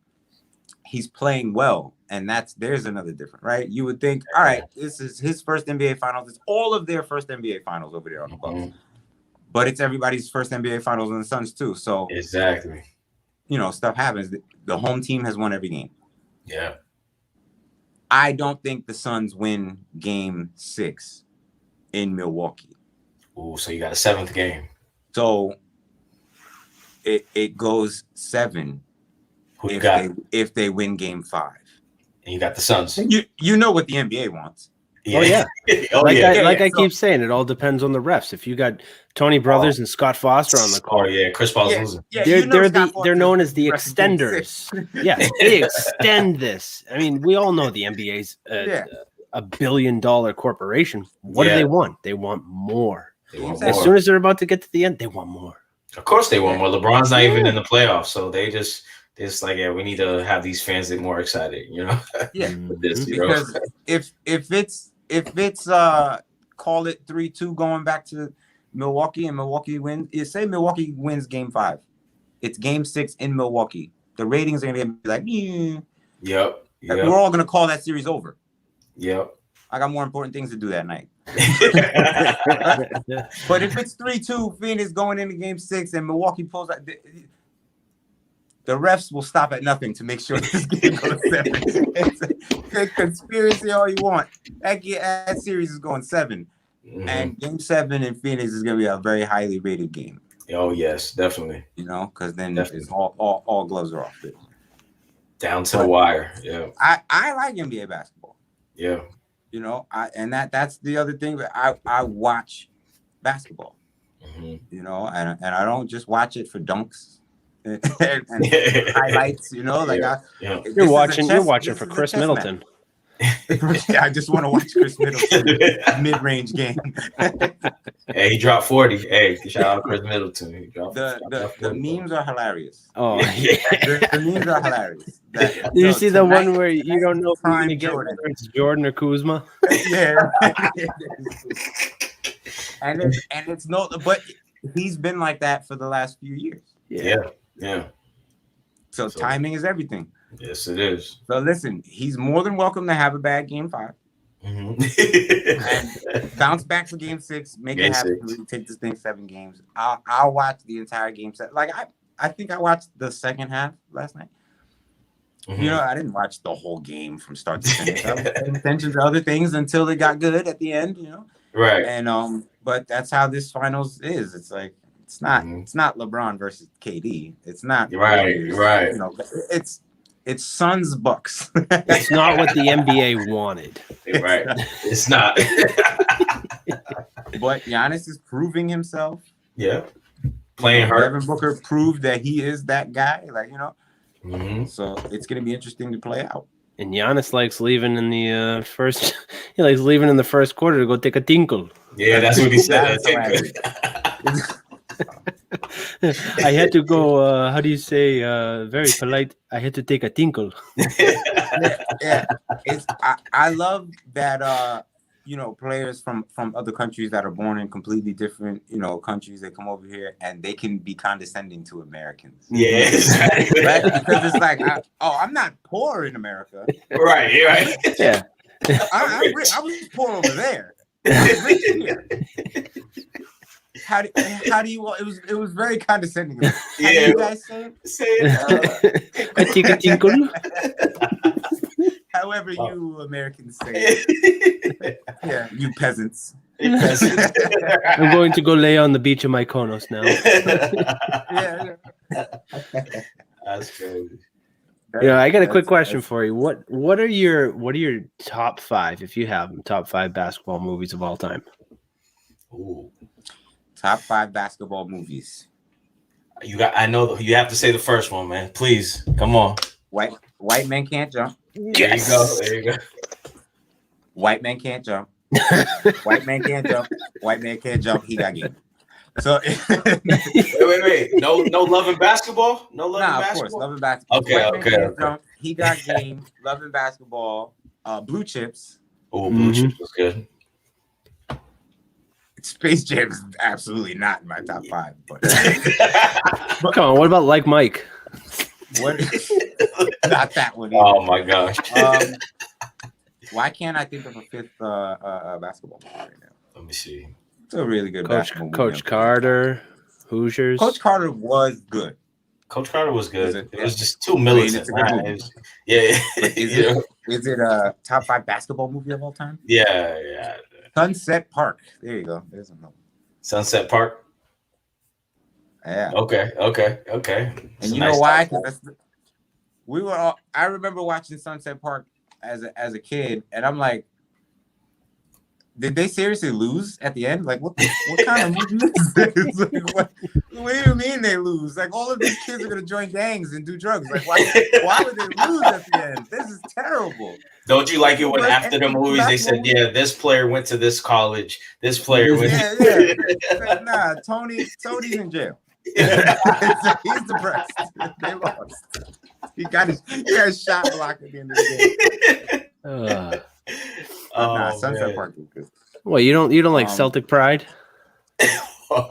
He's playing well. And there's another different, right? You would think, all right, this is his first NBA Finals. It's all of their first NBA Finals over there on the Bucks. But it's everybody's first NBA Finals in the Suns too. So exactly, stuff happens. The home team has won every game. Yeah. I don't think the Suns win Game 6 in Milwaukee. Ooh, so you got a 7th game. So it goes 7 Who you got? if they win game 5. And you got the Suns. You know what the NBA wants. Yeah. Oh yeah. I keep saying, it all depends on the refs. If you got Tony Brothers and Scott Foster on the court, Chris Paul's losing. They're known as the extenders. Yeah, they extend this. I mean, we all know the NBA's a $1 billion corporation. What do they want? They want more. As soon as they're about to get to the end, they want more. Of course they want more. LeBron's not even in the playoffs, so they just like, we need to have these fans get more excited, with this, because if it's call it 3-2 going back to Milwaukee and Milwaukee wins, say Milwaukee wins game 5. It's game 6 in Milwaukee. The ratings are gonna be like, Yep. We're all gonna call that series over. Yep. I got more important things to do that night. But if it's 3-2, Phoenix going into game 6 and Milwaukee pulls out, the refs will stop at nothing to make sure this game goes 7. It's a conspiracy all you want. That series is going 7. Mm-hmm. And game 7 in Phoenix is going to be a very highly rated game. Oh, yes, definitely. Because then it's all gloves are off. Down to the wire. Yeah. I like NBA basketball. Yeah. That's the other thing. I watch basketball. Mm-hmm. And I don't just watch it for dunks. and highlights, you're watching for Chris Middleton. I just want to watch Chris Middleton mid-range game. Hey, he dropped 40. Hey, shout out Chris Middleton. He dropped the memes are hilarious. Oh yeah, the memes are hilarious. Do you see the one where you don't know if you're gonna get whether it's Jordan or Kuzma? Yeah. and it's but he's been like that for the last few years. Yeah. So timing is everything. Yes, it is. So listen, he's more than welcome to have a bad game 5. Mm-hmm. And bounce back for game 6, make it happen. Really take this thing 7 games. I'll watch the entire game set. Like I think I watched the second half last night. Mm-hmm. I didn't watch the whole game from start to finish. I was paying attention to other things until it got good at the end. Right. And but that's how this finals is. It's like it's not LeBron versus KD. It's not right. It's Suns Bucks. It's not what the NBA wanted. Right. It's not. But Giannis is proving himself. Yeah. Playing hard. Devin Booker proved that he is that guy. Mm-hmm. So it's going to be interesting to play out. And Giannis likes leaving in the first. He likes leaving in the first quarter to go take a tinkle. Yeah, that's what he said. I had to go. How do you say? Very polite. I had to take a tinkle. Yeah. I love that. Players from other countries that are born in completely different, countries, they come over here and they can be condescending to Americans. Yeah, right? Because it's like, I'm not poor in America. Right. Yeah. I was poor over there. I was rich here. How do you? It was very condescending. How do you guys say it? Tinkle. However you Americans say it. Yeah, you peasants. I'm going to go lay on the beach of Mykonos now. Yeah. That's crazy. I got a quick question for you. What are your top 5, if you have them, top 5 basketball movies of all time? Ooh. Top 5 basketball movies. I know you have to say the first one, man. Please, come on. White Men Can't Jump. Yes. There you go. White Man Can't Jump. White Man Can't Jump. White Man Can't Jump. He got game. So wait. No Love and Basketball? No Love and Basketball? Of course, Love and Basketball. Okay. Jump. He got game. Love and Basketball. Blue Chips. Oh, Blue Chips was good. Space Jam is absolutely not in my top 5. But come on, what about Like Mike? Not that one either. Oh my gosh. Why can't I think of a 5th basketball movie right now? Let me see. It's a really good basketball movie. Coach Carter, Hoosiers. Coach Carter was good. Coach Carter was good. It was just too militant. Is it top 5 basketball movie of all time? Yeah. Sunset Park. There you go. There's another. Sunset Park. Yeah. Okay. And you know why? Because we were all. I remember watching Sunset Park as a kid, and I'm like, did they seriously lose at the end? Like, what kind of movie is this? Like, what do you mean they lose? Like, all of these kids are gonna join gangs and do drugs. Like, why would they lose at the end? This is terrible. Don't you like it when after the movies they said, yeah, this player went to this college, this player went to like, nah, Tony's in jail. He's depressed. They lost. He got his shot blocked at the end of the game. Sunset Park was good. Well, you don't like Celtic Pride?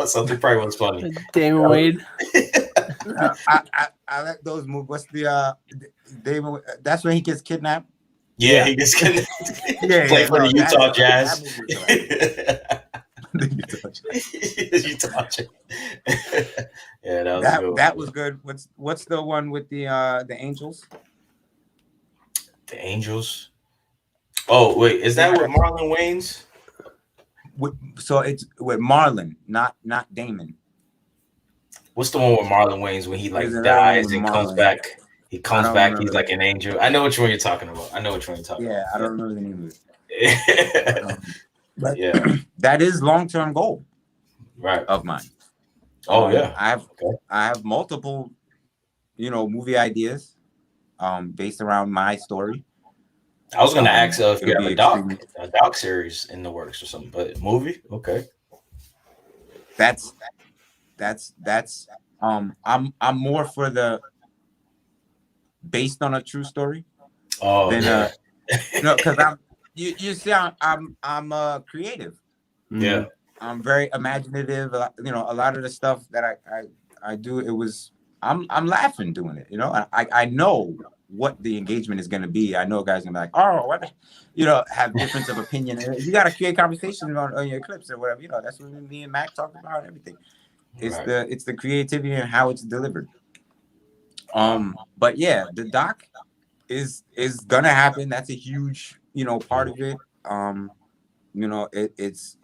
Celtic Pride was funny. Damon Wade. I like those movies. What's the Damon? That's when he gets kidnapped. Yeah, he gets kidnapped. Play for the Utah Jazz. Utah Jazz. Yeah, that was good. What's the one with the Angels? The Angels. Oh wait, is that with Marlon Wayans? So it's with Marlon, not Damon. What's the one with Marlon Wayans when he like dies and comes back? He comes back. He's like an angel. I know which one you're talking about. Yeah, I don't remember the name of it. But yeah, that is long-term goal, right, of mine. Oh yeah, I have multiple, movie ideas, based around my story. I was gonna ask if you have a doc series in the works or something, but movie, okay. That's I'm more for the based on a true story. Oh, than because you see I'm creative. Yeah, I'm very imaginative. A lot of the stuff that I do, I'm laughing doing it. I know what the engagement is going to be. I know guys gonna be like, oh, what, have difference of opinion. You got to create conversation on your clips or whatever. That's what me and Mac talk about and everything. It's the creativity and how it's delivered. But yeah, the doc is gonna happen. That's a huge part of it. It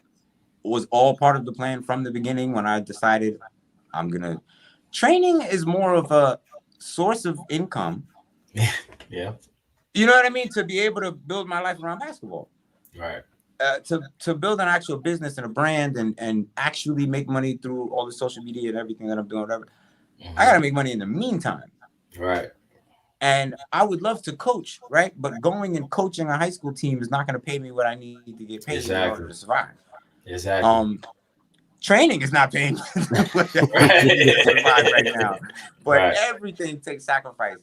was all part of the plan from the beginning when I decided training is more of a source of income. Yeah. You know what I mean? To be able to build my life around basketball. Right. To build an actual business and a brand and actually make money through all the social media and everything that I'm doing, whatever. Mm-hmm. I gotta make money in the meantime. Right. And I would love to coach, right? But going and coaching a high school team is not gonna pay me what I need to get paid in order to survive. Exactly. Training is not paying me to survive right now. But everything takes sacrifice,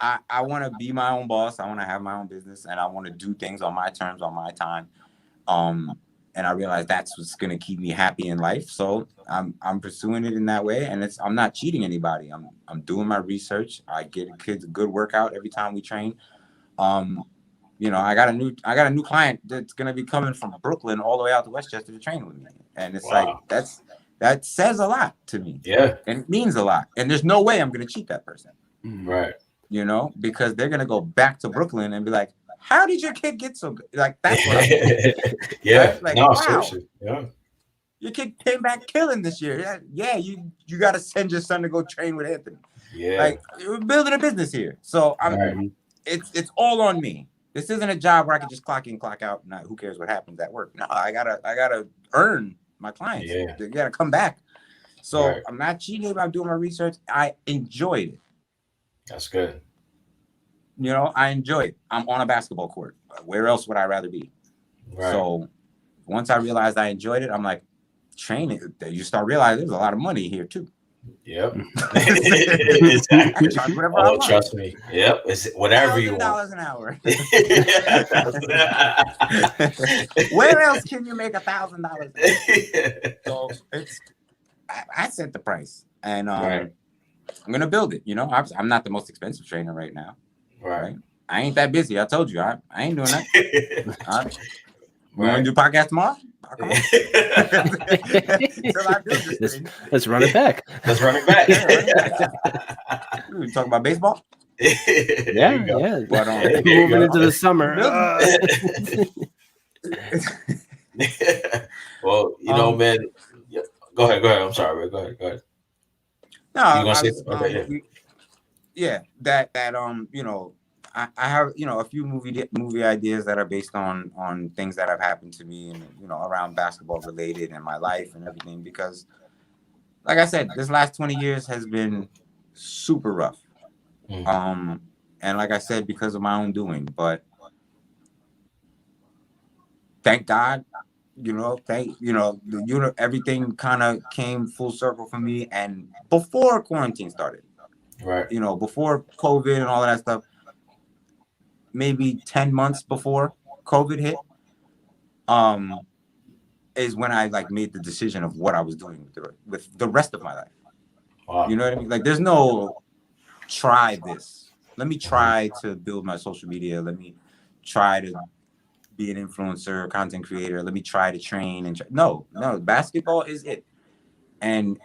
I want to be my own boss. I want to have my own business, and I want to do things on my terms, on my time. And I realize that's what's going to keep me happy in life. So I'm pursuing it in that way, and I'm not cheating anybody. I'm doing my research. I get kids a good workout every time we train. I got a new client that's going to be coming from Brooklyn all the way out to Westchester to train with me, and it's like that says a lot to me. Yeah, and it means a lot. And there's no way I'm going to cheat that person. Right. Because they're gonna go back to Brooklyn and be like, "How did your kid get so good?" Like that's what I'm yeah. Right? Like, no, wow, seriously. Yeah. Your kid came back killing this year. Yeah. You got to send your son to go train with Anthony. Yeah. Like we're building a business here, so it's all on me. This isn't a job where I can just clock in, clock out. Not who cares what happens at work. No, I gotta earn my clients. Yeah. They gotta come back. So I'm not cheating. I'm doing my research. I enjoyed it. That's good. I enjoy it. I'm on a basketball court. Where else would I rather be? Right. So once I realized I enjoyed it, I'm like, training. You start realizing there's a lot of money here too. Yep. Exactly. Trust me. Yep. It's whatever you want. $1,000 an hour. Where else can you make $1,000? So I set the price, and I'm gonna build it. I'm not the most expensive trainer right now. Right. I ain't that busy. I told you. I ain't doing that. We want to do podcast tomorrow? Come on. Let's run it back. Let's run it back. We talking about baseball? Yeah. But, moving into the summer. Well, you know, man. Yeah. Go ahead. I'm sorry, man. Go ahead. No, you gonna say okay, that you know, I have, you know, a few movie ideas that are based on things that have happened to me and, you know, around basketball related in my life and everything, because like I said, this last 20 years has been super rough. And like I said, because of my own doing, but thank God, you know, everything kind of came full circle for me. And before quarantine started, right, you know, before COVID and all of that stuff, maybe 10 months before COVID hit, is when I like made the decision of what I was doing with the rest of my life. Wow. You know what I mean? Like, there's no try this. Let me try to build my social media. Let me try to be an influencer, content creator. Let me try to train and no, basketball is it. And,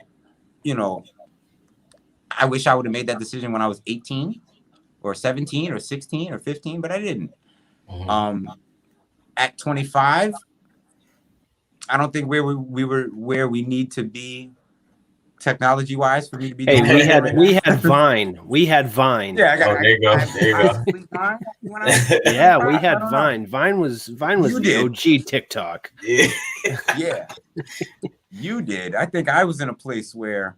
you know, I wish I would have made that decision when I was 18 or 17 or 16 or 15, but I didn't. At 25, I don't think we were where we need to be technology wise for me to be. Hey, we had Vine. We had Vine. Yeah, there you go. Yeah, we had Vine. Vine was the OG TikTok. Yeah. You did. I think I was in a place where.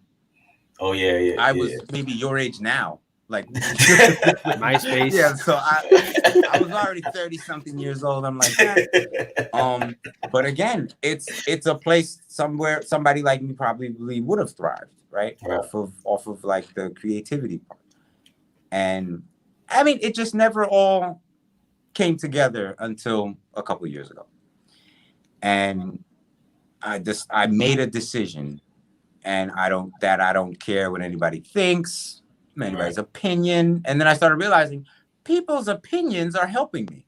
Oh yeah. I was maybe your age now, like MySpace. Yeah, so I was already 30-something years old. I'm like, but again, it's a place somewhere somebody like me probably would have thrived, right? Off of like the creativity part. And I mean, it just never all came together until a couple of years ago. And I made a decision, and I don't care what anybody thinks, anybody's opinion. And then I started realizing people's opinions are helping me.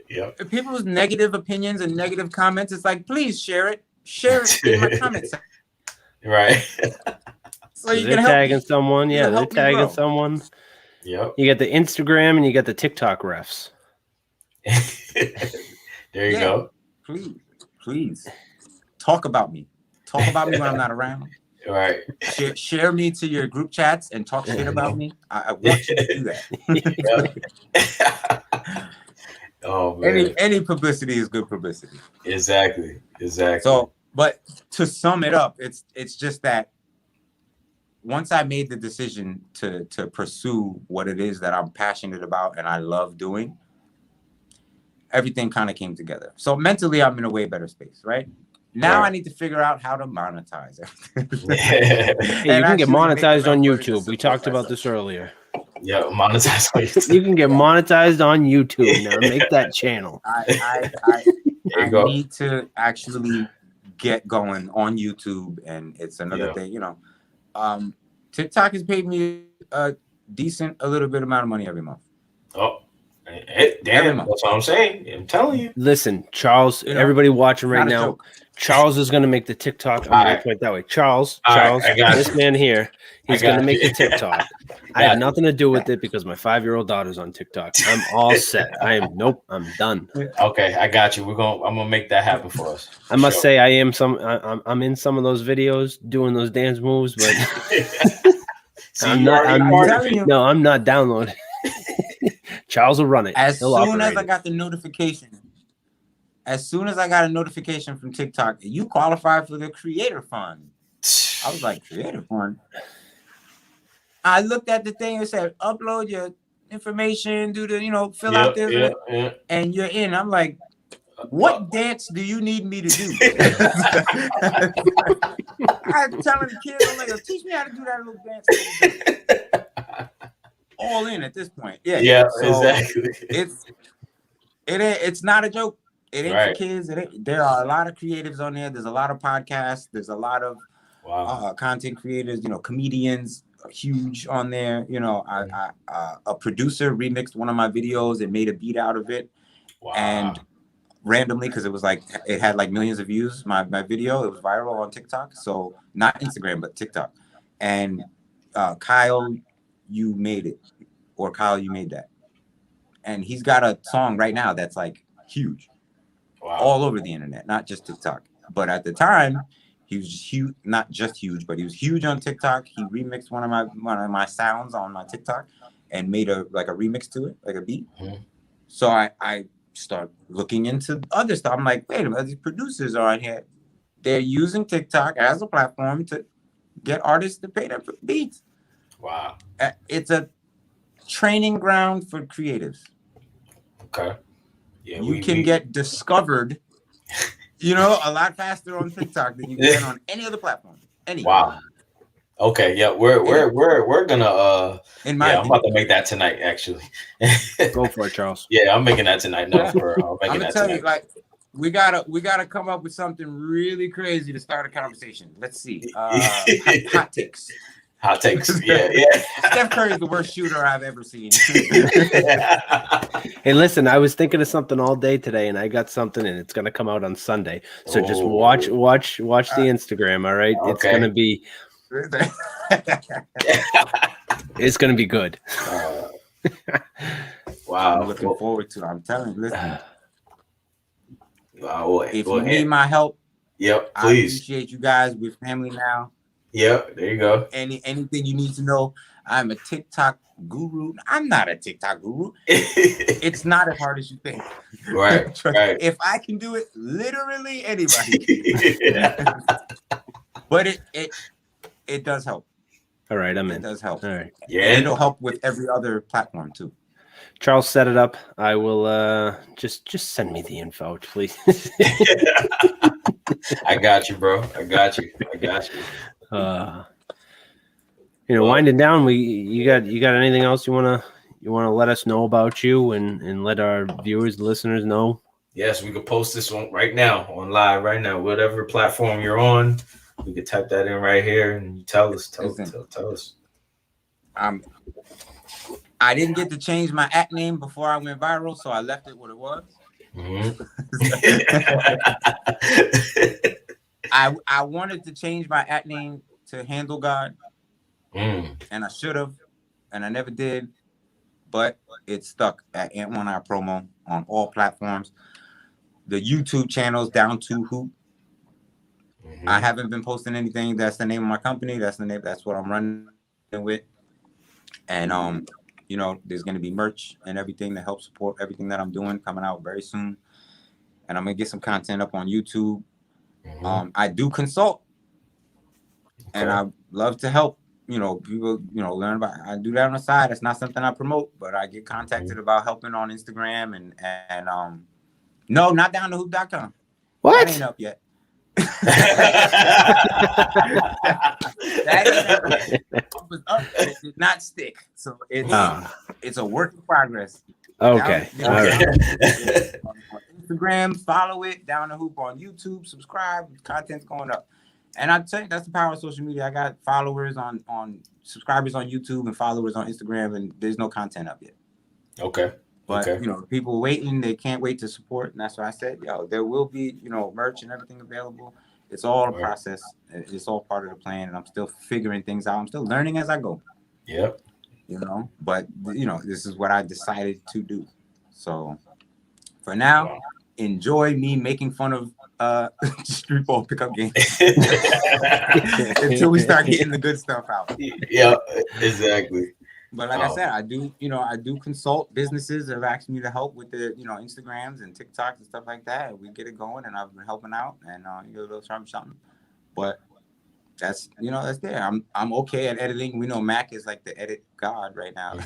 Yep. People's negative opinions and negative comments, it's like, please share it in my comments. Right. So you they're can tagging someone. Yeah, they're tagging someone. Yep. You got the Instagram and you got the TikTok refs. There you go. Please talk about me. Talk about me when I'm not around. Right. Share me to your group chats and talk shit about me. I want you to do that. Oh man. Any publicity is good publicity. Exactly. So, but to sum it up, it's just that once I made the decision to pursue what it is that I'm passionate about and I love doing, everything kind of came together. So mentally, I'm in a way better space, right? Now I need to figure out how to monetize everything. Hey, you can get monetized on YouTube. We talked about this earlier. Yeah, monetized on YouTube. You can get monetized on YouTube now. Make that channel. I need to actually get going on YouTube, and it's another thing, you know. TikTok has paid me a little bit amount of money every month. Oh, damn! That's what I'm saying. I'm telling you. Listen, Charles. Everybody watching right now. Charles is going to make the TikTok. I'm going to point that way. Charles, this man here, he's going to make the TikTok. I have nothing to do with it because my 5-year-old daughter's on TikTok. I'm all set. I'm done. Okay, I got you. I'm gonna make that happen for us. I must say, I'm in some of those videos doing those dance moves, but I'm not downloading. Charles will run it. As soon as I got a notification from TikTok, you qualify for the Creator Fund. I was like, Creator Fund? I looked at the thing and said, upload your information, fill out this, and you're in. I'm like, what dance do you need me to do? I'm telling the kids, I'm like, teach me how to do that little dance. All in at this point. Yeah, so exactly. It's not a joke. It ain't for kids. There are a lot of creatives on there. There's a lot of podcasts. There's a lot of content creators. Comedians are huge on there. A producer remixed one of my videos and made a beat out of it, and randomly, because it was like it had like millions of views. My video, it was viral on TikTok. So not Instagram, but TikTok. And Kyle, you made it, or Kyle, you made that, and he's got a song right now that's like huge. all over the internet, not just TikTok. But at the time, he was huge, not just huge, but he was huge on TikTok. He remixed one of my sounds on my TikTok and made a remix to it, like a beat. So I start looking into other stuff. I'm like, wait a minute, these producers are on here. They're using TikTok as a platform to get artists to pay them for beats. Wow. It's a training ground for creatives. Okay. Yeah, you can get discovered, a lot faster on TikTok than you can on any other platform. Wow. Okay, yeah, we're gonna I'm about to make that tonight, actually. Go for it, Charles. Yeah, I'm making that tonight. No, I'm making that tonight. You, like, we gotta come up with something really crazy to start a conversation. Let's see. Hot takes. Hot takes. Yeah. Steph Curry is the worst shooter I've ever seen. Hey, listen, I was thinking of something all day today, and I got something, and it's gonna come out on Sunday. So just watch the Instagram. All right, okay. It's gonna be. It's gonna be good. Wow, I'm looking forward to it. I'm telling you, listen. If you need need my help, please. I appreciate you guys. We're family now. Yep, there you go. Anything you need to know, I'm a TikTok guru. I'm not a TikTok guru. It's not as hard as you think. Right. If I can do it, literally anybody. But it does help. All right, I'm in. It does help. All right. Yeah, and it'll help with every other platform too. Charles, set it up. I will just send me the info, please. I got you, bro. I got you. Winding down. You got anything else you wanna let us know about you and let our viewers, listeners know? Yes, we could post this one right now on live right now, whatever platform you're on. We could type that in right here and you tell us. Tell us. I didn't get to change my @name before I went viral, so I left it what it was. I wanted to change my @name to Handle God, and I should have, and I never did, but it stuck at Ant1iPromo on all platforms. The YouTube channel's down to Hoop. I haven't been posting anything. That's the name of my company. That's what I'm running with. And there's gonna be merch and everything to help support everything that I'm doing coming out very soon. And I'm gonna get some content up on YouTube. I do consult, and I love to help. People, learn about. I do that on the side. It's not something I promote, but I get contacted about helping on Instagram and no, not downtohoop.com. What? That ain't up yet. That was up, but it did not stick. So it's a work in progress. Okay. All right. On Instagram, follow it. Down the Hoop on YouTube. Subscribe. Content's going up. And I tell you, that's the power of social media. I got followers on subscribers on YouTube and followers on Instagram, and there's no content up yet. Okay. But people waiting, they can't wait to support, and that's why I said, there will be, merch and everything available. It's all a process. It's all part of the plan, and I'm still figuring things out. I'm still learning as I go. Yep. But this is what I decided to do. So for now, enjoy me making fun of streetball pickup games until we start getting the good stuff out. Yeah, exactly. But like I said, I do consult. Businesses have asked me to help with the, Instagrams and TikToks and stuff like that. We get it going, and I've been helping out, and something. But that's that's there. I'm okay at editing. We know Mac is like the edit god right now.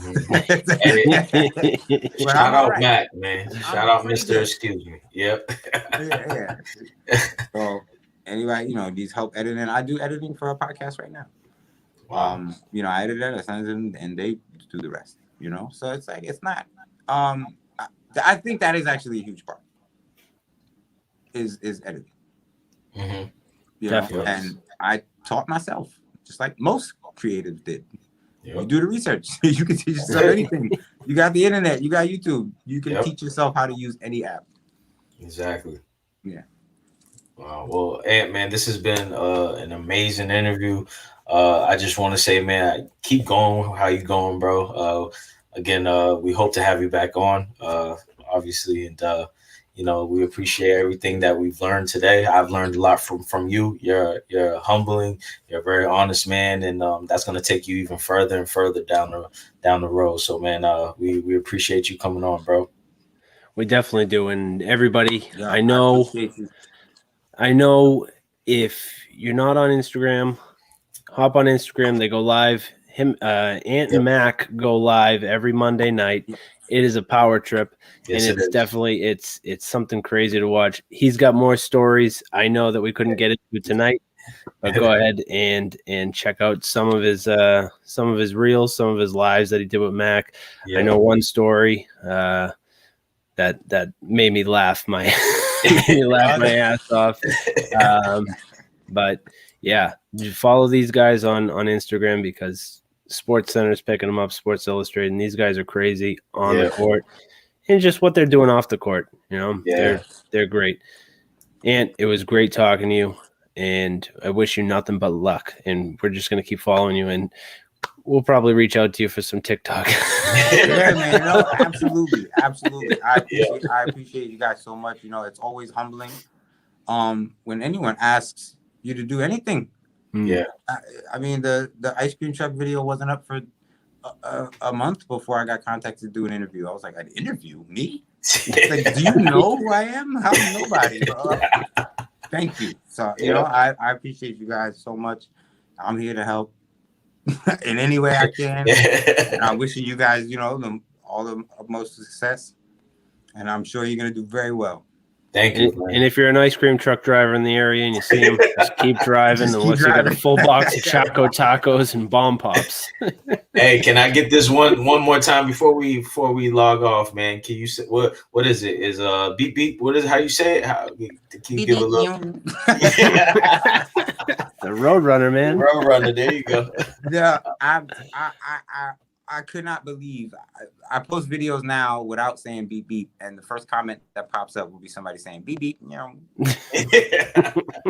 Shout out Mac, man. Shout out Mr. Excuse Me. Yep. Yeah. So anyway, these help editing. I do editing for a podcast right now. Wow. I edit it, I send them, and they do the rest. So it's like it's not. I think that is actually a huge part. Is editing. Definitely. And I taught myself, just like most creatives did. Yep. You do the research. You can teach yourself anything. You got the internet. You got YouTube. You can teach yourself how to use any app. Exactly. Yeah. Wow. Well, Ant, man, this has been an amazing interview. I just want to say, man, keep going. How you going, bro? Again, we hope to have you back on, obviously, and we appreciate everything that we've learned today. I've learned a lot from you. You're humbling. You're a very honest man, and that's going to take you even further and further down the road. So, man, we appreciate you coming on, bro. We definitely do, and everybody, Yeah, I know. appreciate you. I know if you're not on Instagram, hop on Instagram. They go live. Ant and Mac go live every Monday night. It is a power trip, Yes, and it's definitely it's something crazy to watch. He's got more stories. I know that we couldn't get into tonight, but go ahead and check out some of his reels, some of his lives that he did with Mac. Yeah. I know one story that made me laugh my ass off. But yeah, follow these guys on Instagram because SportsCenter is picking them up, Sports Illustrated, and these guys are crazy on the court and just what they're doing off the court. They're great. And it was great talking to you, and I wish you nothing but luck. And we're just going to keep following you, and we'll probably reach out to you for some TikTok. Yeah, man. No, absolutely. I appreciate you guys so much. It's always humbling when anyone asks you to do anything. Yeah. I mean, the ice cream truck video wasn't up for a month before I got contacted to do an interview. I was like, an interview? Me? Like, do you know who I am? How nobody, bro? Thank you. So, I appreciate you guys so much. I'm here to help in any way I can. And I'm wishing you guys, all the utmost success. And I'm sure you're going to do very well. Thank you. And if you're an ice cream truck driver in the area and you see him, just keep driving unless you got a full box of Choco Tacos and Bomb Pops. Hey, can I get this one more time before we log off, man? Can you say what is it? Is beep beep? What is it? How you say it? Can you give a little? The Roadrunner, man. Roadrunner. There you go. Yeah, I could not believe I post videos now without saying beep beep, and the first comment that pops up will be somebody saying beep beep. I'm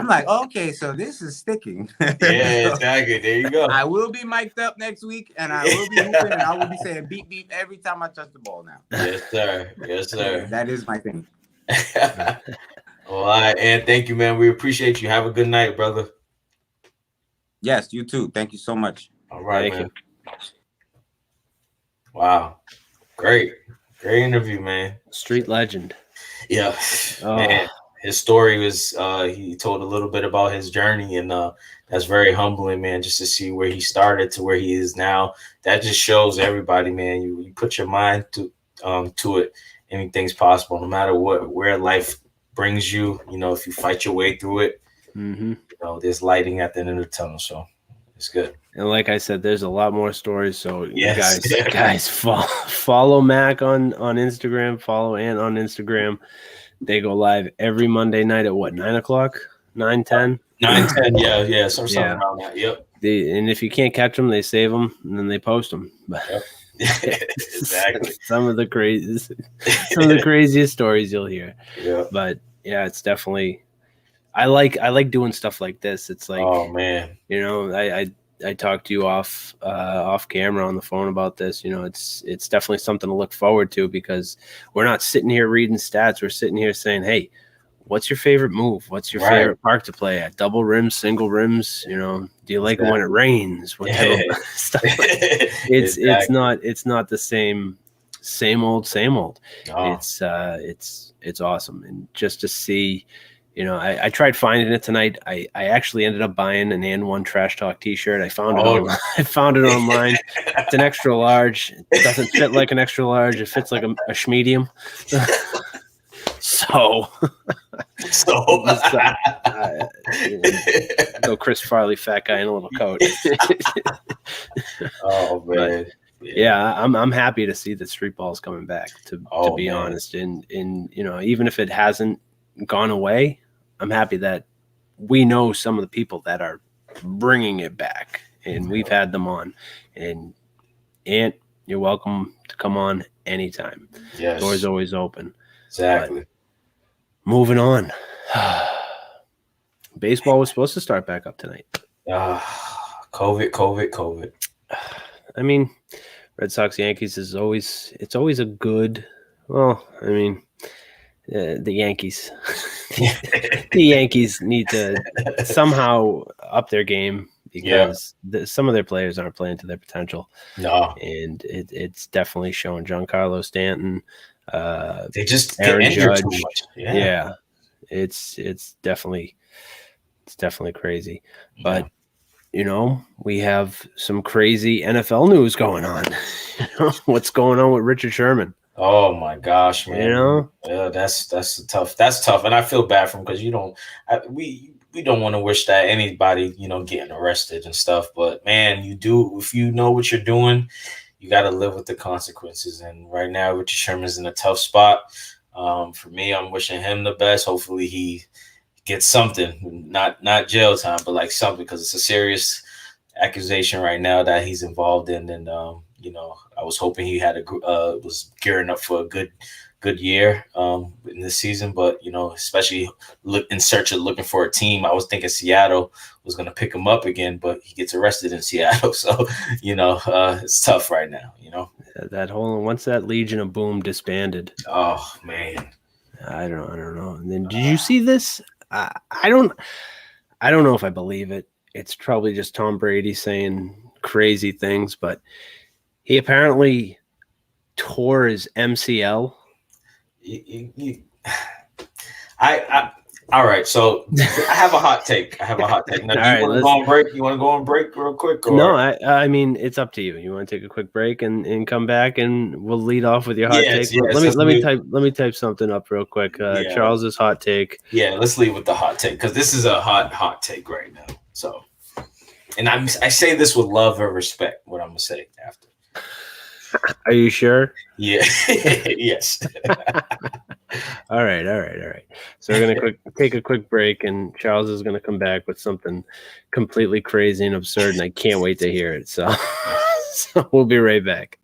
like, okay, so this is sticking. Yeah, exactly. There you go. I will be mic'd up next week, and I will be hooping, and I will be saying beep beep every time I touch the ball now. Yes, sir. Yes, sir. That is my thing. All right, and thank you, man. We appreciate you. Have a good night, brother. Yes, you too. Thank you so much. All right, man. Wow. Great interview, man. Street legend. Yeah. Man, his story was he told a little bit about his journey, and that's very humbling, man, just to see where he started to where he is now. That just shows everybody, man, you put your mind to it, anything's possible, no matter where life brings you. If you fight your way through it, there's lighting at the end of the tunnel. So it's good. And like I said, there's a lot more stories. So guys, follow Mac on Instagram, follow Ant on Instagram. They go live every Monday night at 9 o'clock, 9:10? 9:10, yeah, something around that. Yep. And if you can't catch them, they save them and then they post them. Yep. Exactly. Some of the craziest stories you'll hear. Yeah. But yeah, it's definitely. I like doing stuff like this. It's like, oh man, I talked to you off camera on the phone about this. It's definitely something to look forward to because we're not sitting here reading stats. We're sitting here saying, hey, what's your favorite move? What's your favorite park to play at? Double rims, single rims? Do you like it when it rains? What type of stuff? It's not the same old. Oh. It's awesome. And just to see. I tried finding it tonight. I actually ended up buying an Ant1 Trash Talk T-shirt. I found it online. It's an extra large. It doesn't fit like an extra large. It fits like a medium. So go Chris Farley, fat guy in a little coat. Oh man. Yeah, I'm happy to see that street ball is coming back. To be honest, and even if it hasn't gone away, I'm happy that we know some of the people that are bringing it back, and we've had them on. And Ant, you're welcome to come on anytime. Yes, door's always open. Exactly. But moving on. Baseball was supposed to start back up tonight. COVID. I mean, Red Sox Yankees is always a good. Well, I mean, The Yankees. The Yankees need to somehow up their game because some of their players aren't playing to their potential. No, and it's definitely showing. Giancarlo Stanton. They just Aaron get injured Judge. too much. Yeah. It's definitely crazy. But we have some crazy NFL news going on. What's going on with Richard Sherman? Oh my gosh, man! Yeah, that's tough. That's tough, and I feel bad for him because we don't want to wish that anybody getting arrested and stuff. But man, if you know what you're doing, you got to live with the consequences. And right now, Richard Sherman's in a tough spot. For me, I'm wishing him the best. Hopefully, he gets something, not jail time, but like something, because it's a serious accusation right now that he's involved in. And I was hoping he had was gearing up for a good year in this season, but especially in search of looking for a team. I was thinking Seattle was going to pick him up again, but he gets arrested in Seattle, so it's tough right now. That whole once that Legion of Boom disbanded. Oh man, I don't know. And then did you see this? I don't know if I believe it. It's probably just Tom Brady saying crazy things, but he apparently tore his MCL. All right, so I have a hot take. Now, do you want to go on break? You want to go on break real quick? Or? No, I mean, it's up to you. You want to take a quick break and come back, and we'll lead off with your hot take. Let me type something up real quick. Charles's hot take. Yeah, let's leave with the hot take because this is a hot take right now. So, and I say this with love and respect. What I'm gonna say after. Are you sure? Yeah. Yes. All right. So we're gonna take a quick break, and Charles is gonna come back with something completely crazy and absurd, and I can't wait to hear it. So we'll be right back.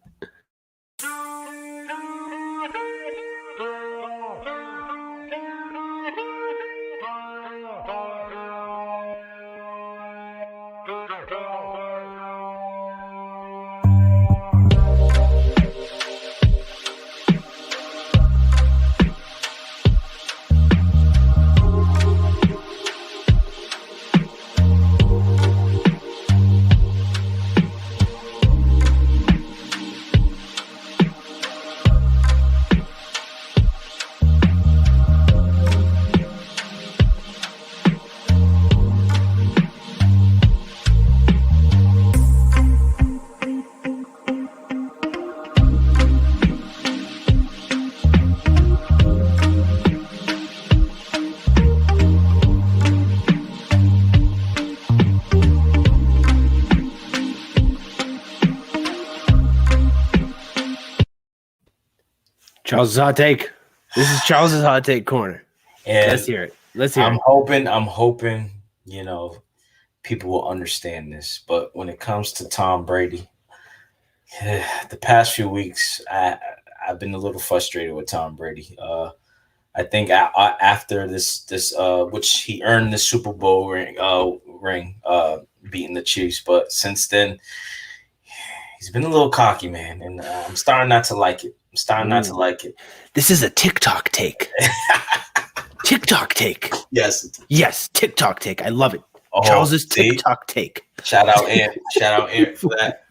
Charles's hot take. This is Charles's hot take corner. And let's hear it. I'm hoping, people will understand this. But when it comes to Tom Brady, the past few weeks, I've been a little frustrated with Tom Brady. I think after this, which he earned the Super Bowl ring, beating the Chiefs, but since then, he's been a little cocky, man, and I'm starting not to like it. This is a TikTok take. TikTok take. Yes, TikTok take. I love it. Charles's TikTok take. Shout out Ant for that.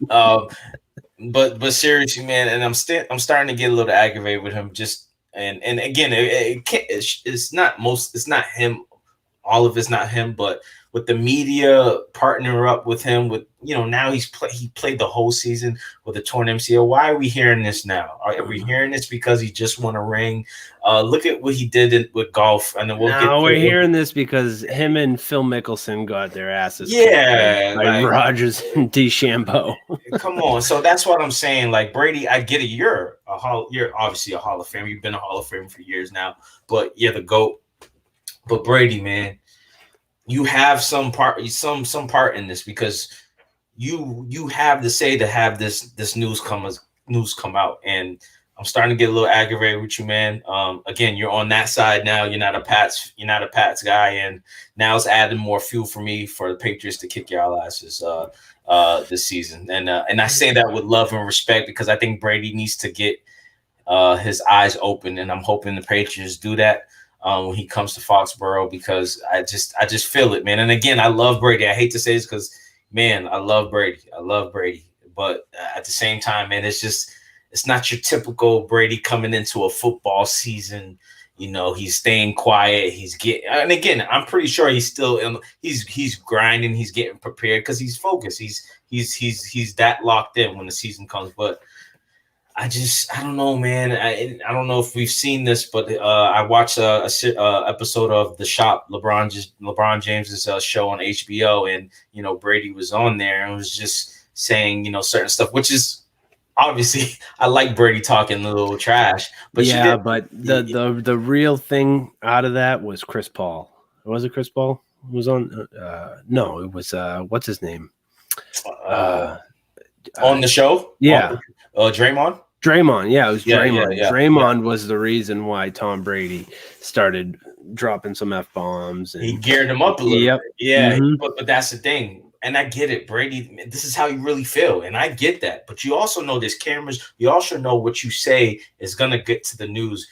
But seriously, man, and I'm starting to get a little aggravated with him. And again, it's not him. All of it's not him, but with the media partner up with him, with now he played the whole season with a torn MCL. Why are we hearing this now? Are we hearing this because he just won a ring? Look at what he did with golf, and then we're hearing this because him and Phil Mickelson got their asses by Rogers and DeChambeau. Come on, so that's what I'm saying. Like Brady, I get it. You're obviously a Hall of Famer. You've been a Hall of Famer for years now, but you're the GOAT. But Brady, man, you have some part in this because you have the say to have this news come out, and I'm starting to get a little aggravated with you, man. Again, you're on that side now. You're not a Pats guy, and now it's adding more fuel for me for the Patriots to kick y'all asses this season. And I say that with love and respect because I think Brady needs to get his eyes open, and I'm hoping the Patriots do that when he comes to Foxborough, because I just feel it, man. And again, I love Brady. I hate to say this because, man, I love Brady. But at the same time, man, it's not your typical Brady coming into a football season. He's staying quiet. And again, I'm pretty sure he's still he's grinding. He's getting prepared because he's focused. He's that locked in when the season comes. But I don't know, man. I don't know if we've seen this, but I watched a episode of The Shop, LeBron James's show on HBO, and Brady was on there and was just saying certain stuff, which is obviously I like Brady talking a little trash, but but the real thing out of that was Chris Paul. Was it Chris Paul who was on? No, it was what's his name on the show? Yeah. Draymond, yeah, it was Draymond. Yeah. Draymond was the reason why Tom Brady started dropping some F-bombs. He geared him up a little bit. Yeah, Mhm. but that's the thing. And I get it, Brady. This is how you really feel, and I get that. But you also know there's cameras. You also know what you say is gonna get to the news.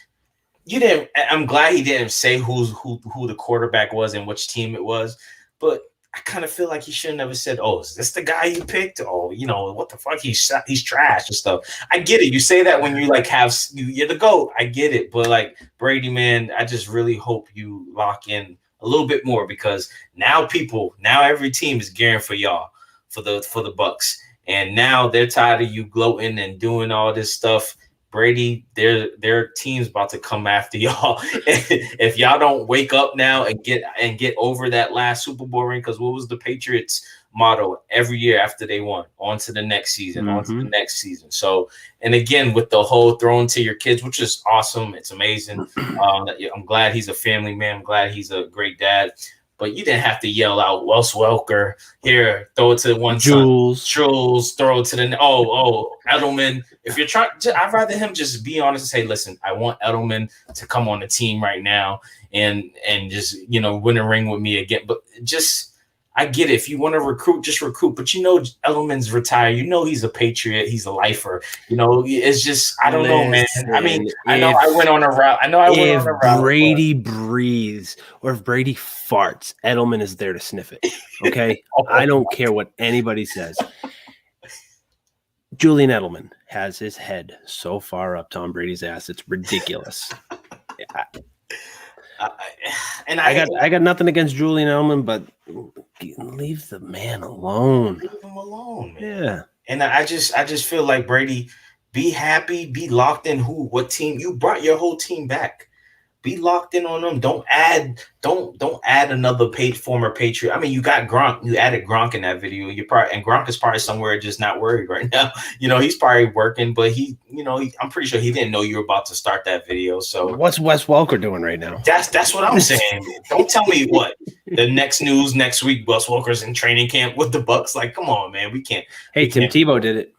I'm glad he didn't say who the quarterback was and which team it was. But I kind of feel like he should have never said, "Oh, is this the guy you picked?" Oh, what the fuck? He's trash and stuff. I get it. You say that when you you're the GOAT. I get it. But like Brady, man, I just really hope you lock in a little bit more, because now every team is gearing for y'all for the Bucks, and now they're tired of you gloating and doing all this stuff. Brady, their team's about to come after y'all. If y'all don't wake up now and get over that last Super Bowl ring, because what was the Patriots' motto every year after they won? On to the next season, on to the next season. So, and again, with the whole throwing to your kids, which is awesome. It's amazing. I'm glad he's a family man. I'm glad he's a great dad. But you didn't have to yell out Wes Welker, here, throw it to one Jules, throw it to the Edelman. If you're trying, I'd rather him just be honest and say, listen, I want Edelman to come on the team right now and just win a ring with me again. But I get it. If you want to recruit, just recruit. But Edelman's retired. He's a Patriot. He's a lifer. It's just, I don't know, man. I mean, I know I went on a route. If Brady breathes or if Brady farts, Edelman is there to sniff it. Okay? I don't care what anybody says. Julian Edelman has his head so far up Tom Brady's ass. It's ridiculous. I got nothing against Julian Edelman, but leave the man alone. Leave him alone, man. Yeah. And I just feel like Brady, be happy, be locked in. What team you brought your whole team back? Be locked in on them. Don't add another former Patriot. I mean, you got Gronk. You added Gronk in that video. And Gronk is probably somewhere just not worried right now. He's probably working, but I'm pretty sure he didn't know you were about to start that video. So what's Wes Welker doing right now? That's what I'm saying. Don't tell me what the next news next week. Wes Welker's in training camp with the Bucks. Like, come on, man. We can't. Hey, Tim Tebow did it.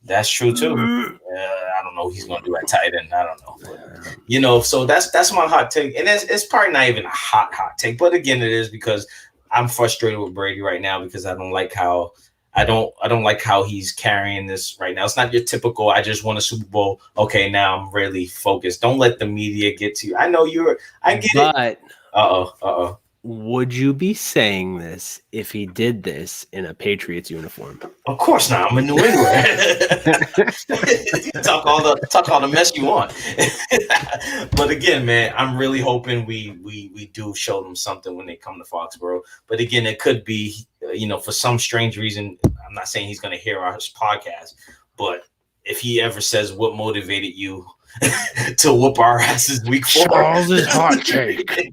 That's true too. I don't know what he's gonna do at tight end. I don't know. But, so that's my hot take, and it's probably not even a hot take, but again, it is because I'm frustrated with Brady right now because I don't like how he's carrying this right now. It's not your typical. I just won a Super Bowl. Okay, now I'm really focused. Don't let the media get to you. I know I get it. But would you be saying this if he did this in a Patriots uniform? Of course not. I'm in New England. talk all the mess you want. But again, man, I'm really hoping we do show them something when they come to Foxborough. But again, it could be, for some strange reason. I'm not saying he's going to hear our podcast, but if he ever says what motivated you to whoop our asses week 4, Charles's hot take.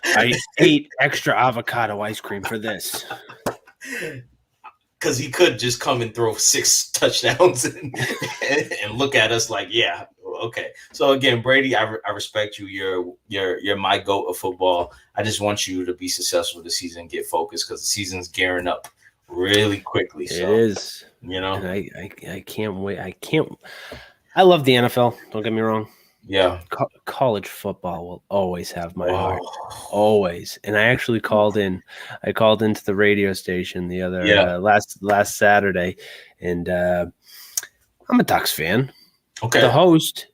I ate extra avocado ice cream for this. Because he could just come and throw 6 touchdowns and look at us like, yeah, okay. So again, Brady, I respect you. You're my GOAT of football. I just want you to be successful this season and get focused because the season's gearing up really quickly. So, it is. And I can't wait. I love the NFL. Don't get me wrong. Yeah. College football will always have my heart. Always. And I actually called in. I called into the radio station the other last Saturday, and I'm a Ducks fan. Okay. The host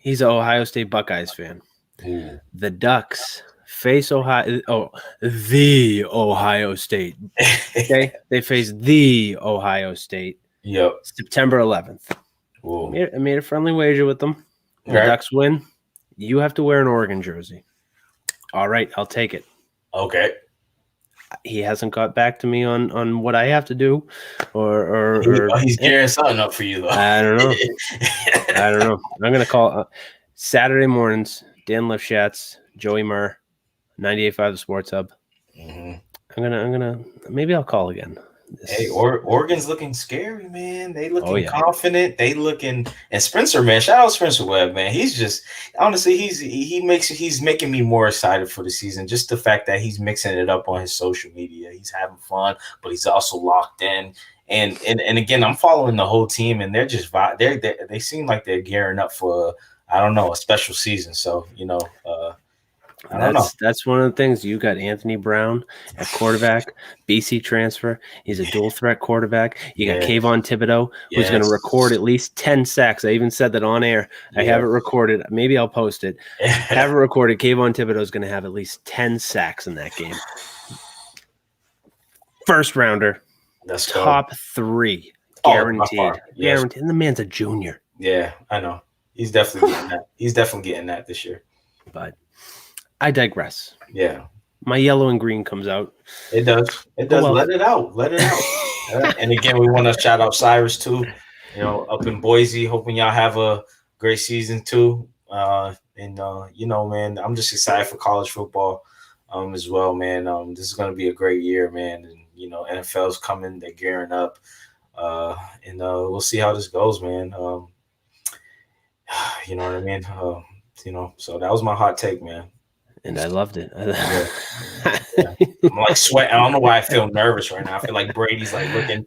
He's an Ohio State Buckeyes fan. Ooh. The Ducks face the Ohio State. Okay, they face the Ohio State. Yep. September 11th. Ooh. I made a friendly wager with them. The Ducks win. You have to wear an Oregon jersey. All right, I'll take it. Okay. He hasn't got back to me on what I have to do, or he's gearing something up for you though. I don't know. I'm gonna call Saturday mornings. Dan Lifshatz, Joey Murr, 98.5 The Sports Hub. Mm-hmm. I'm gonna maybe I'll call again. Hey, Oregon's looking scary, man. They looking confident. They looking, and Spencer, man. Shout out Spencer Webb, man. He's just honestly, he's making me more excited for the season. Just the fact that he's mixing it up on his social media. He's having fun, but he's also locked in. And again, I'm following the whole team, and they're just they seem like they're gearing up for a special season. So That's one of the things. You got Anthony Brown at quarterback, BC transfer. He's a dual threat quarterback. You got Kayvon Thibodeau, who's going to record at least 10 sacks. I even said that on air. I have it recorded. Maybe I'll post it. Have it recorded. Kayvon Thibodeau is going to have at least 10 sacks in that game. First rounder. That's top 3. Guaranteed. Guaranteed. And the man's a junior. Yeah, I know. He's definitely getting that. He's definitely getting that this year. But I digress. Yeah. My yellow and green comes out. It does. It does. Well, let it out. And again, we want to shout out Cyrus too. Up in Boise. Hoping y'all have a great season too. Man, I'm just excited for college football as well, man. This is gonna be a great year, man. And NFL's coming, they're gearing up. And we'll see how this goes, man. You know what I mean? So that was my hot take, man. And I loved it. I'm like sweating. I don't know why I feel nervous right now. I feel like Brady's like looking,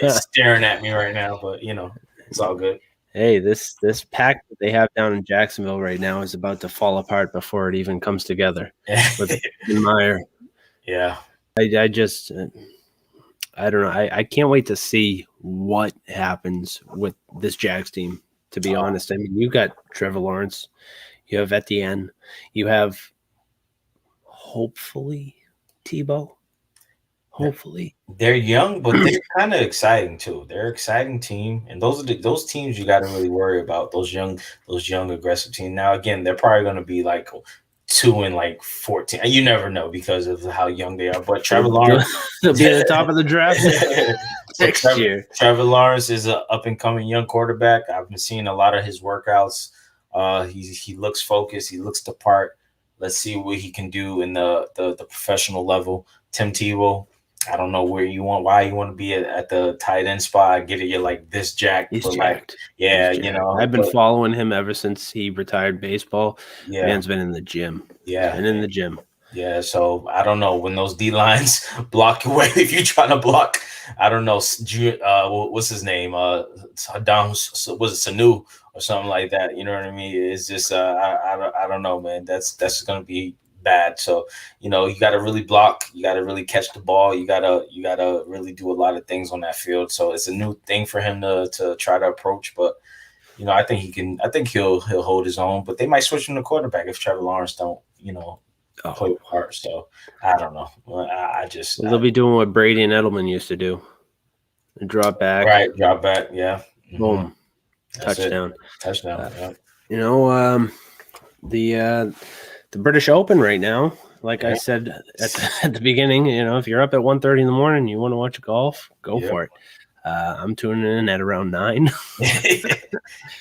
staring at me right now. But it's all good. Hey, this pack that they have down in Jacksonville right now is about to fall apart before it even comes together. With Meyer. Yeah. I don't know. I can't wait to see what happens with this Jags team. To be honest, I mean, you got Trevor Lawrence. You have Etienne. You have, hopefully, Tebow. Hopefully. They're young, but they're kind of exciting too. They're an exciting team, and those teams you got to really worry about. Those young aggressive teams. Now, again, they're probably going to be like 2 and 14. You never know because of how young they are. But Trevor Lawrence will be at the top of the draft next year. Trevor Lawrence is an up and coming young quarterback. I've been seeing a lot of his workouts. He looks focused. He looks the part. Let's see what he can do in the professional level. Tim Tebow, I don't know why you want to be at the tight end spot. Get it, you're like this jacked. He's jacked. I've been following him ever since he retired baseball. Yeah, man's been in the gym. Yeah, and in the gym. Yeah, so I don't know when those D lines block away. If you're trying to block, I don't know. What's his name? Saddam, was it Sanu or something like that? You know what I mean? It's just I don't know, man. That's going to be bad. So you got to really block. You got to really catch the ball. You gotta really do a lot of things on that field. So it's a new thing for him to try to approach, but. I think he can. I think he'll hold his own, but they might switch him to quarterback if Trevor Lawrence don't, play hard. So I don't know. They'll be doing what Brady and Edelman used to do: drop back, right? Drop back, yeah. Boom, touchdown. Yeah. The British Open right now. Like I said at the beginning, if you're up at 1:30 in the morning, and you want to watch golf, go for it. I'm tuning in at around 9.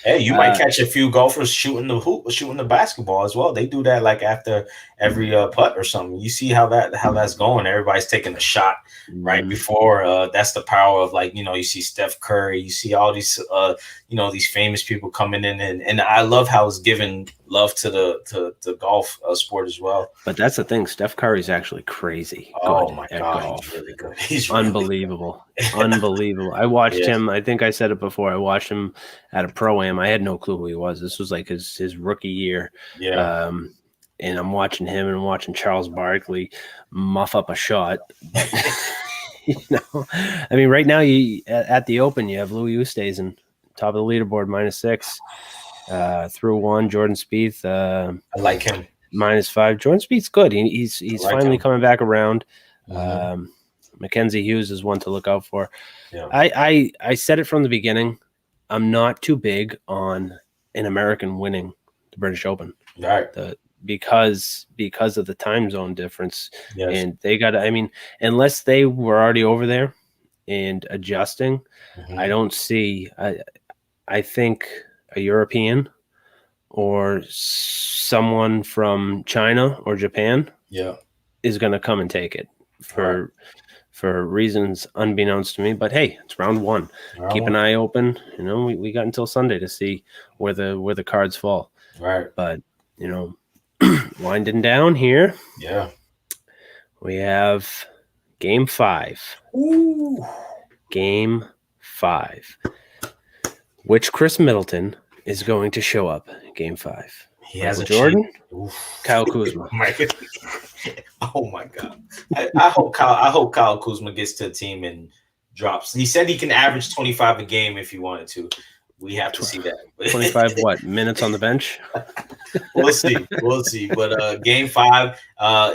Hey, you might catch a few golfers shooting the basketball as well. They do that like after every putt or something. You see how that's going. Everybody's taking a shot right before. That's the power of you see Steph Curry. You see all these these famous people coming in, and I love how it's giving love to the golf sport as well. But that's the thing. Steph Curry's actually crazy. Oh my God, he's really good. He's unbelievable. Unbelievable. I watched him. I think I said it before. I watched him at a pro-am. I had no clue who he was. This was like his rookie year. Yeah. And I'm watching him and watching Charles Barkley muff up a shot. I mean, right now at the Open, you have Louis Oosthuizen, top of the leaderboard, -6. through 1. Jordan Spieth. I like him. -5. Jordan Spieth's good. He's like finally him. coming back around. Mhm. Mackenzie Hughes is one to look out for. Yeah. I said it from the beginning. I'm not too big on an American winning the British Open. Right. Because of the time zone difference. Yes. And they got to, I mean, unless they were already over there and adjusting, I don't see, I think a European or someone from China or Japan is going to come and take it for reasons unbeknownst to me. But hey, it's round 1. Keep an eye open. You know, we got until Sunday to see where the cards fall. Right. But, you know, winding down here. Yeah. We have game 5. Ooh. Game 5. Which Chris Middleton is going to show up game 5? He has Michael a Jordan, Kyle Kuzma. Oh my God! I hope Kyle Kuzma gets to a team and drops. He said he can average 25 a game if he wanted to. We have to see that. 25 what minutes on the bench? We'll see. But game 5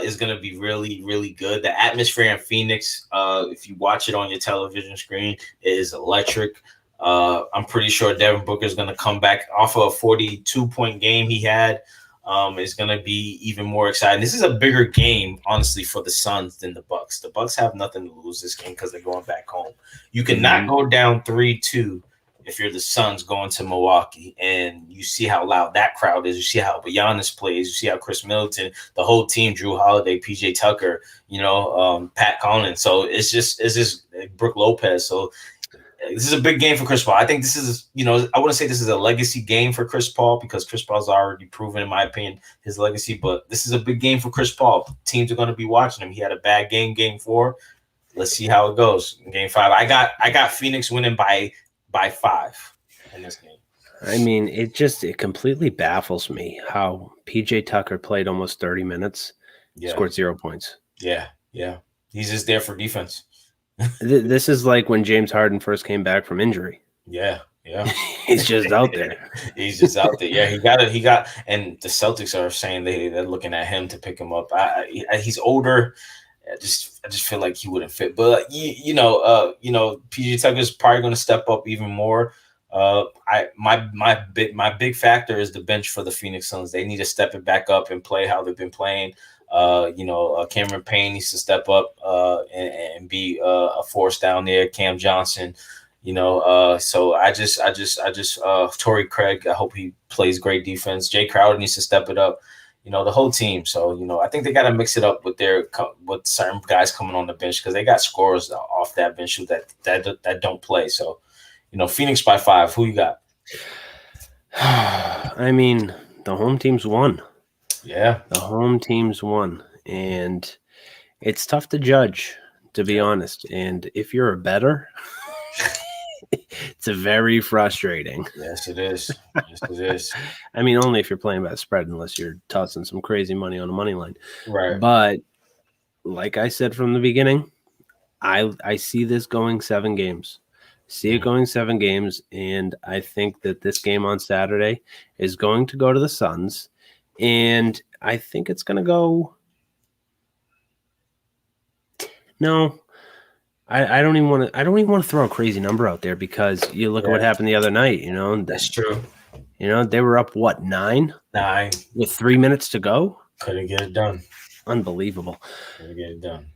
is going to be really, really good. The atmosphere in Phoenix, if you watch it on your television screen, is electric. I'm pretty sure Devin Booker is going to come back off of a 42-point game he had. It's going to be even more exciting. This is a bigger game, honestly, for the Suns than the Bucks. The Bucks have nothing to lose this game because they're going back home. You cannot go down 3-2 if you're the Suns going to Milwaukee, and you see how loud that crowd is. You see how Giannis plays. You see how Chris Middleton, the whole team, Drew Holiday, PJ Tucker, Pat Connaughton. So it's just Brook Lopez. So this is a big game for Chris Paul. I think this is, I wouldn't say this is a legacy game for Chris Paul because Chris Paul's already proven, in my opinion, his legacy. But this is a big game for Chris Paul. Teams are going to be watching him. He had a bad game 4. Let's see how it goes in game 5. I got Phoenix winning by 5 in this game. I mean, it completely baffles me how PJ Tucker played almost 30 minutes, scored 0 points. Yeah. He's just there for defense. This is like when James Harden first came back from injury. Yeah. He's just out there. He's just out there. Yeah, he got, and the Celtics are saying they're looking at him to pick him up. He's older. I just feel like he wouldn't fit. But PJ Tucker's probably going to step up even more. My big factor is the bench for the Phoenix Suns. They need to step it back up and play how they've been playing. Cameron Payne needs to step up and be a force down there. Cam Johnson, so I just Torrey Craig, I hope he plays great defense. Jay Crowder needs to step it up. The whole team. So, I think they got to mix it up with certain guys coming on the bench because they got scorers off that bench that don't play. So, Phoenix by 5. Who you got? I mean, the home team's won. Yeah. The home team's won. And it's tough to judge, to be honest. And if you're a bettor, it's very frustrating. Yes, it is. I mean, only if you're playing by the spread, unless you're tossing some crazy money on a money line. Right. But like I said from the beginning, I see this going 7 games. It going 7 games, and I think that this game on Saturday is going to go to the Suns, and I think it's going to go. No, I don't even want to throw a crazy number out there because you look at what happened the other night. That's true. They were up 9 with 3 minutes to go. Couldn't get it done. Unbelievable. Couldn't get it done.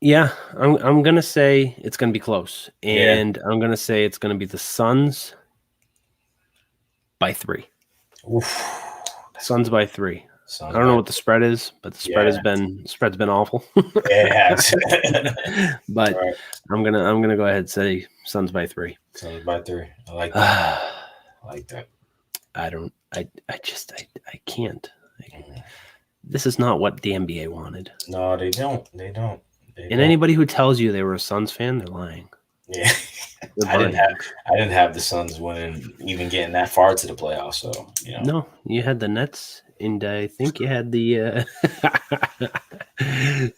Yeah, I'm gonna say it's gonna be close, and I'm gonna say it's gonna be the Suns by 3. Oof. Suns by 3. I don't know what the spread is, but the spread's been awful. It has. But right. I'm gonna go ahead and say Suns by 3. Suns by 3. I like that. I can't. This is not what the NBA wanted. No, they don't. And anybody who tells you they were a Suns fan, they're lying. Yeah, I didn't have the Suns winning, even getting that far to the playoffs. So No, you had the Nets, and I think you had the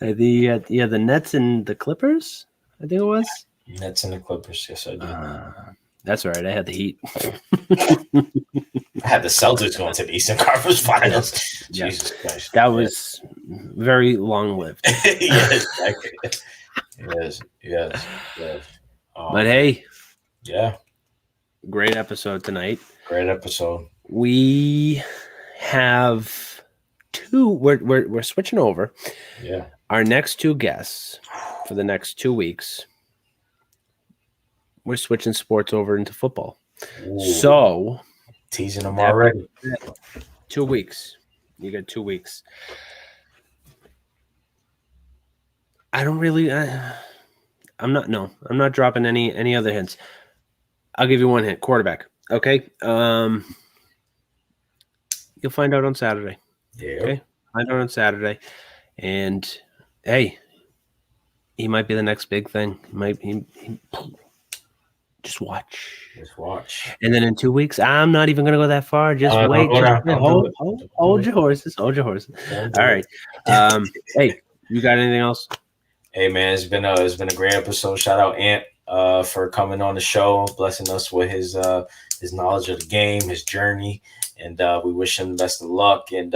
the Nets and the Clippers. I think it was Nets and the Clippers. Yes, I do. That's all right. I had the Heat. I had the Celtics going to the Eastern Conference Finals. Yeah. Jesus Christ. That was very long-lived. Yes. Yes. But hey. Yeah. Great episode tonight. Great episode. We have two. We're switching over. Yeah. Our next two guests for the next 2 weeks. We're switching sports over into football. Ooh. So teasing them already. 2 weeks. You got 2 weeks. I don't really. I'm not dropping any other hints. I'll give you one hint. Quarterback. Okay. You'll find out on Saturday. Yeah. Okay. Find out on Saturday, and hey, he might be the next big thing. He just watch. Just watch. And then in 2 weeks, I'm not even going to go that far. Just wait. Hold your horses. Hold your horses. All right. Hey, you got anything else? Hey man, it's been a great episode. Shout out Ant for coming on the show, blessing us with his knowledge of the game, his journey, and we wish him the best of luck. And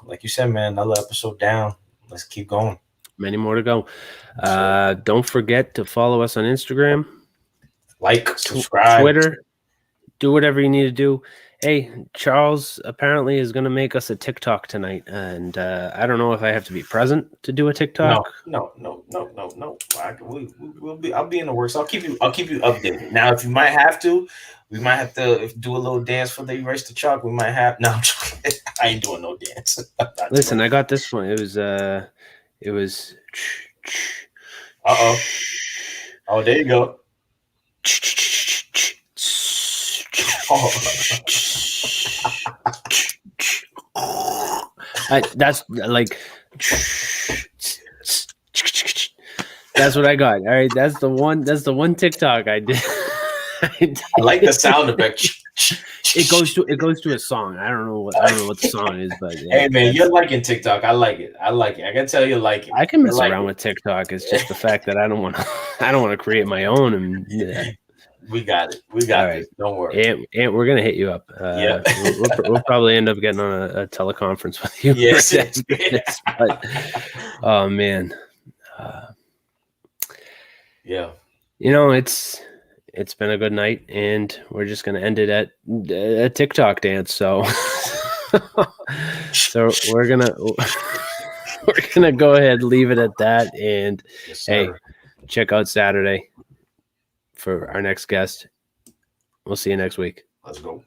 like you said, man, another episode down. Let's keep going. Many more to go. Don't forget to follow us on Instagram. Like, subscribe, Twitter, do whatever you need to do. Hey, Charles apparently is going to make us a TikTok tonight, and I don't know if I have to be present to do a TikTok. No. I'll be in the works. I'll keep you updated. Now, if you might have to, we might have to do a little dance for the Erase the Chalk. We might have. No, I'm joking. I ain't doing no dance. Listen, I got this one. It was. Oh, there you go. That's like that's what I got. All right, that's the one TikTok I did. I like the sound effect. It goes to a song. I don't know what the song is, but yeah, hey man, you're liking TikTok. I like it. I can tell you like it. I can mess around with TikTok. It's just the fact that I don't want to create my own. And yeah. We got it. We got it. Don't worry. Ant, we're gonna hit you up. Yeah, we'll probably end up getting on a teleconference with you. Yes. But, oh man. Yeah. It's been a good night, and we're just gonna end it at a TikTok dance. So, we're gonna go ahead, leave it at that, and hey, check out Saturday for our next guest. We'll see you next week. Let's go.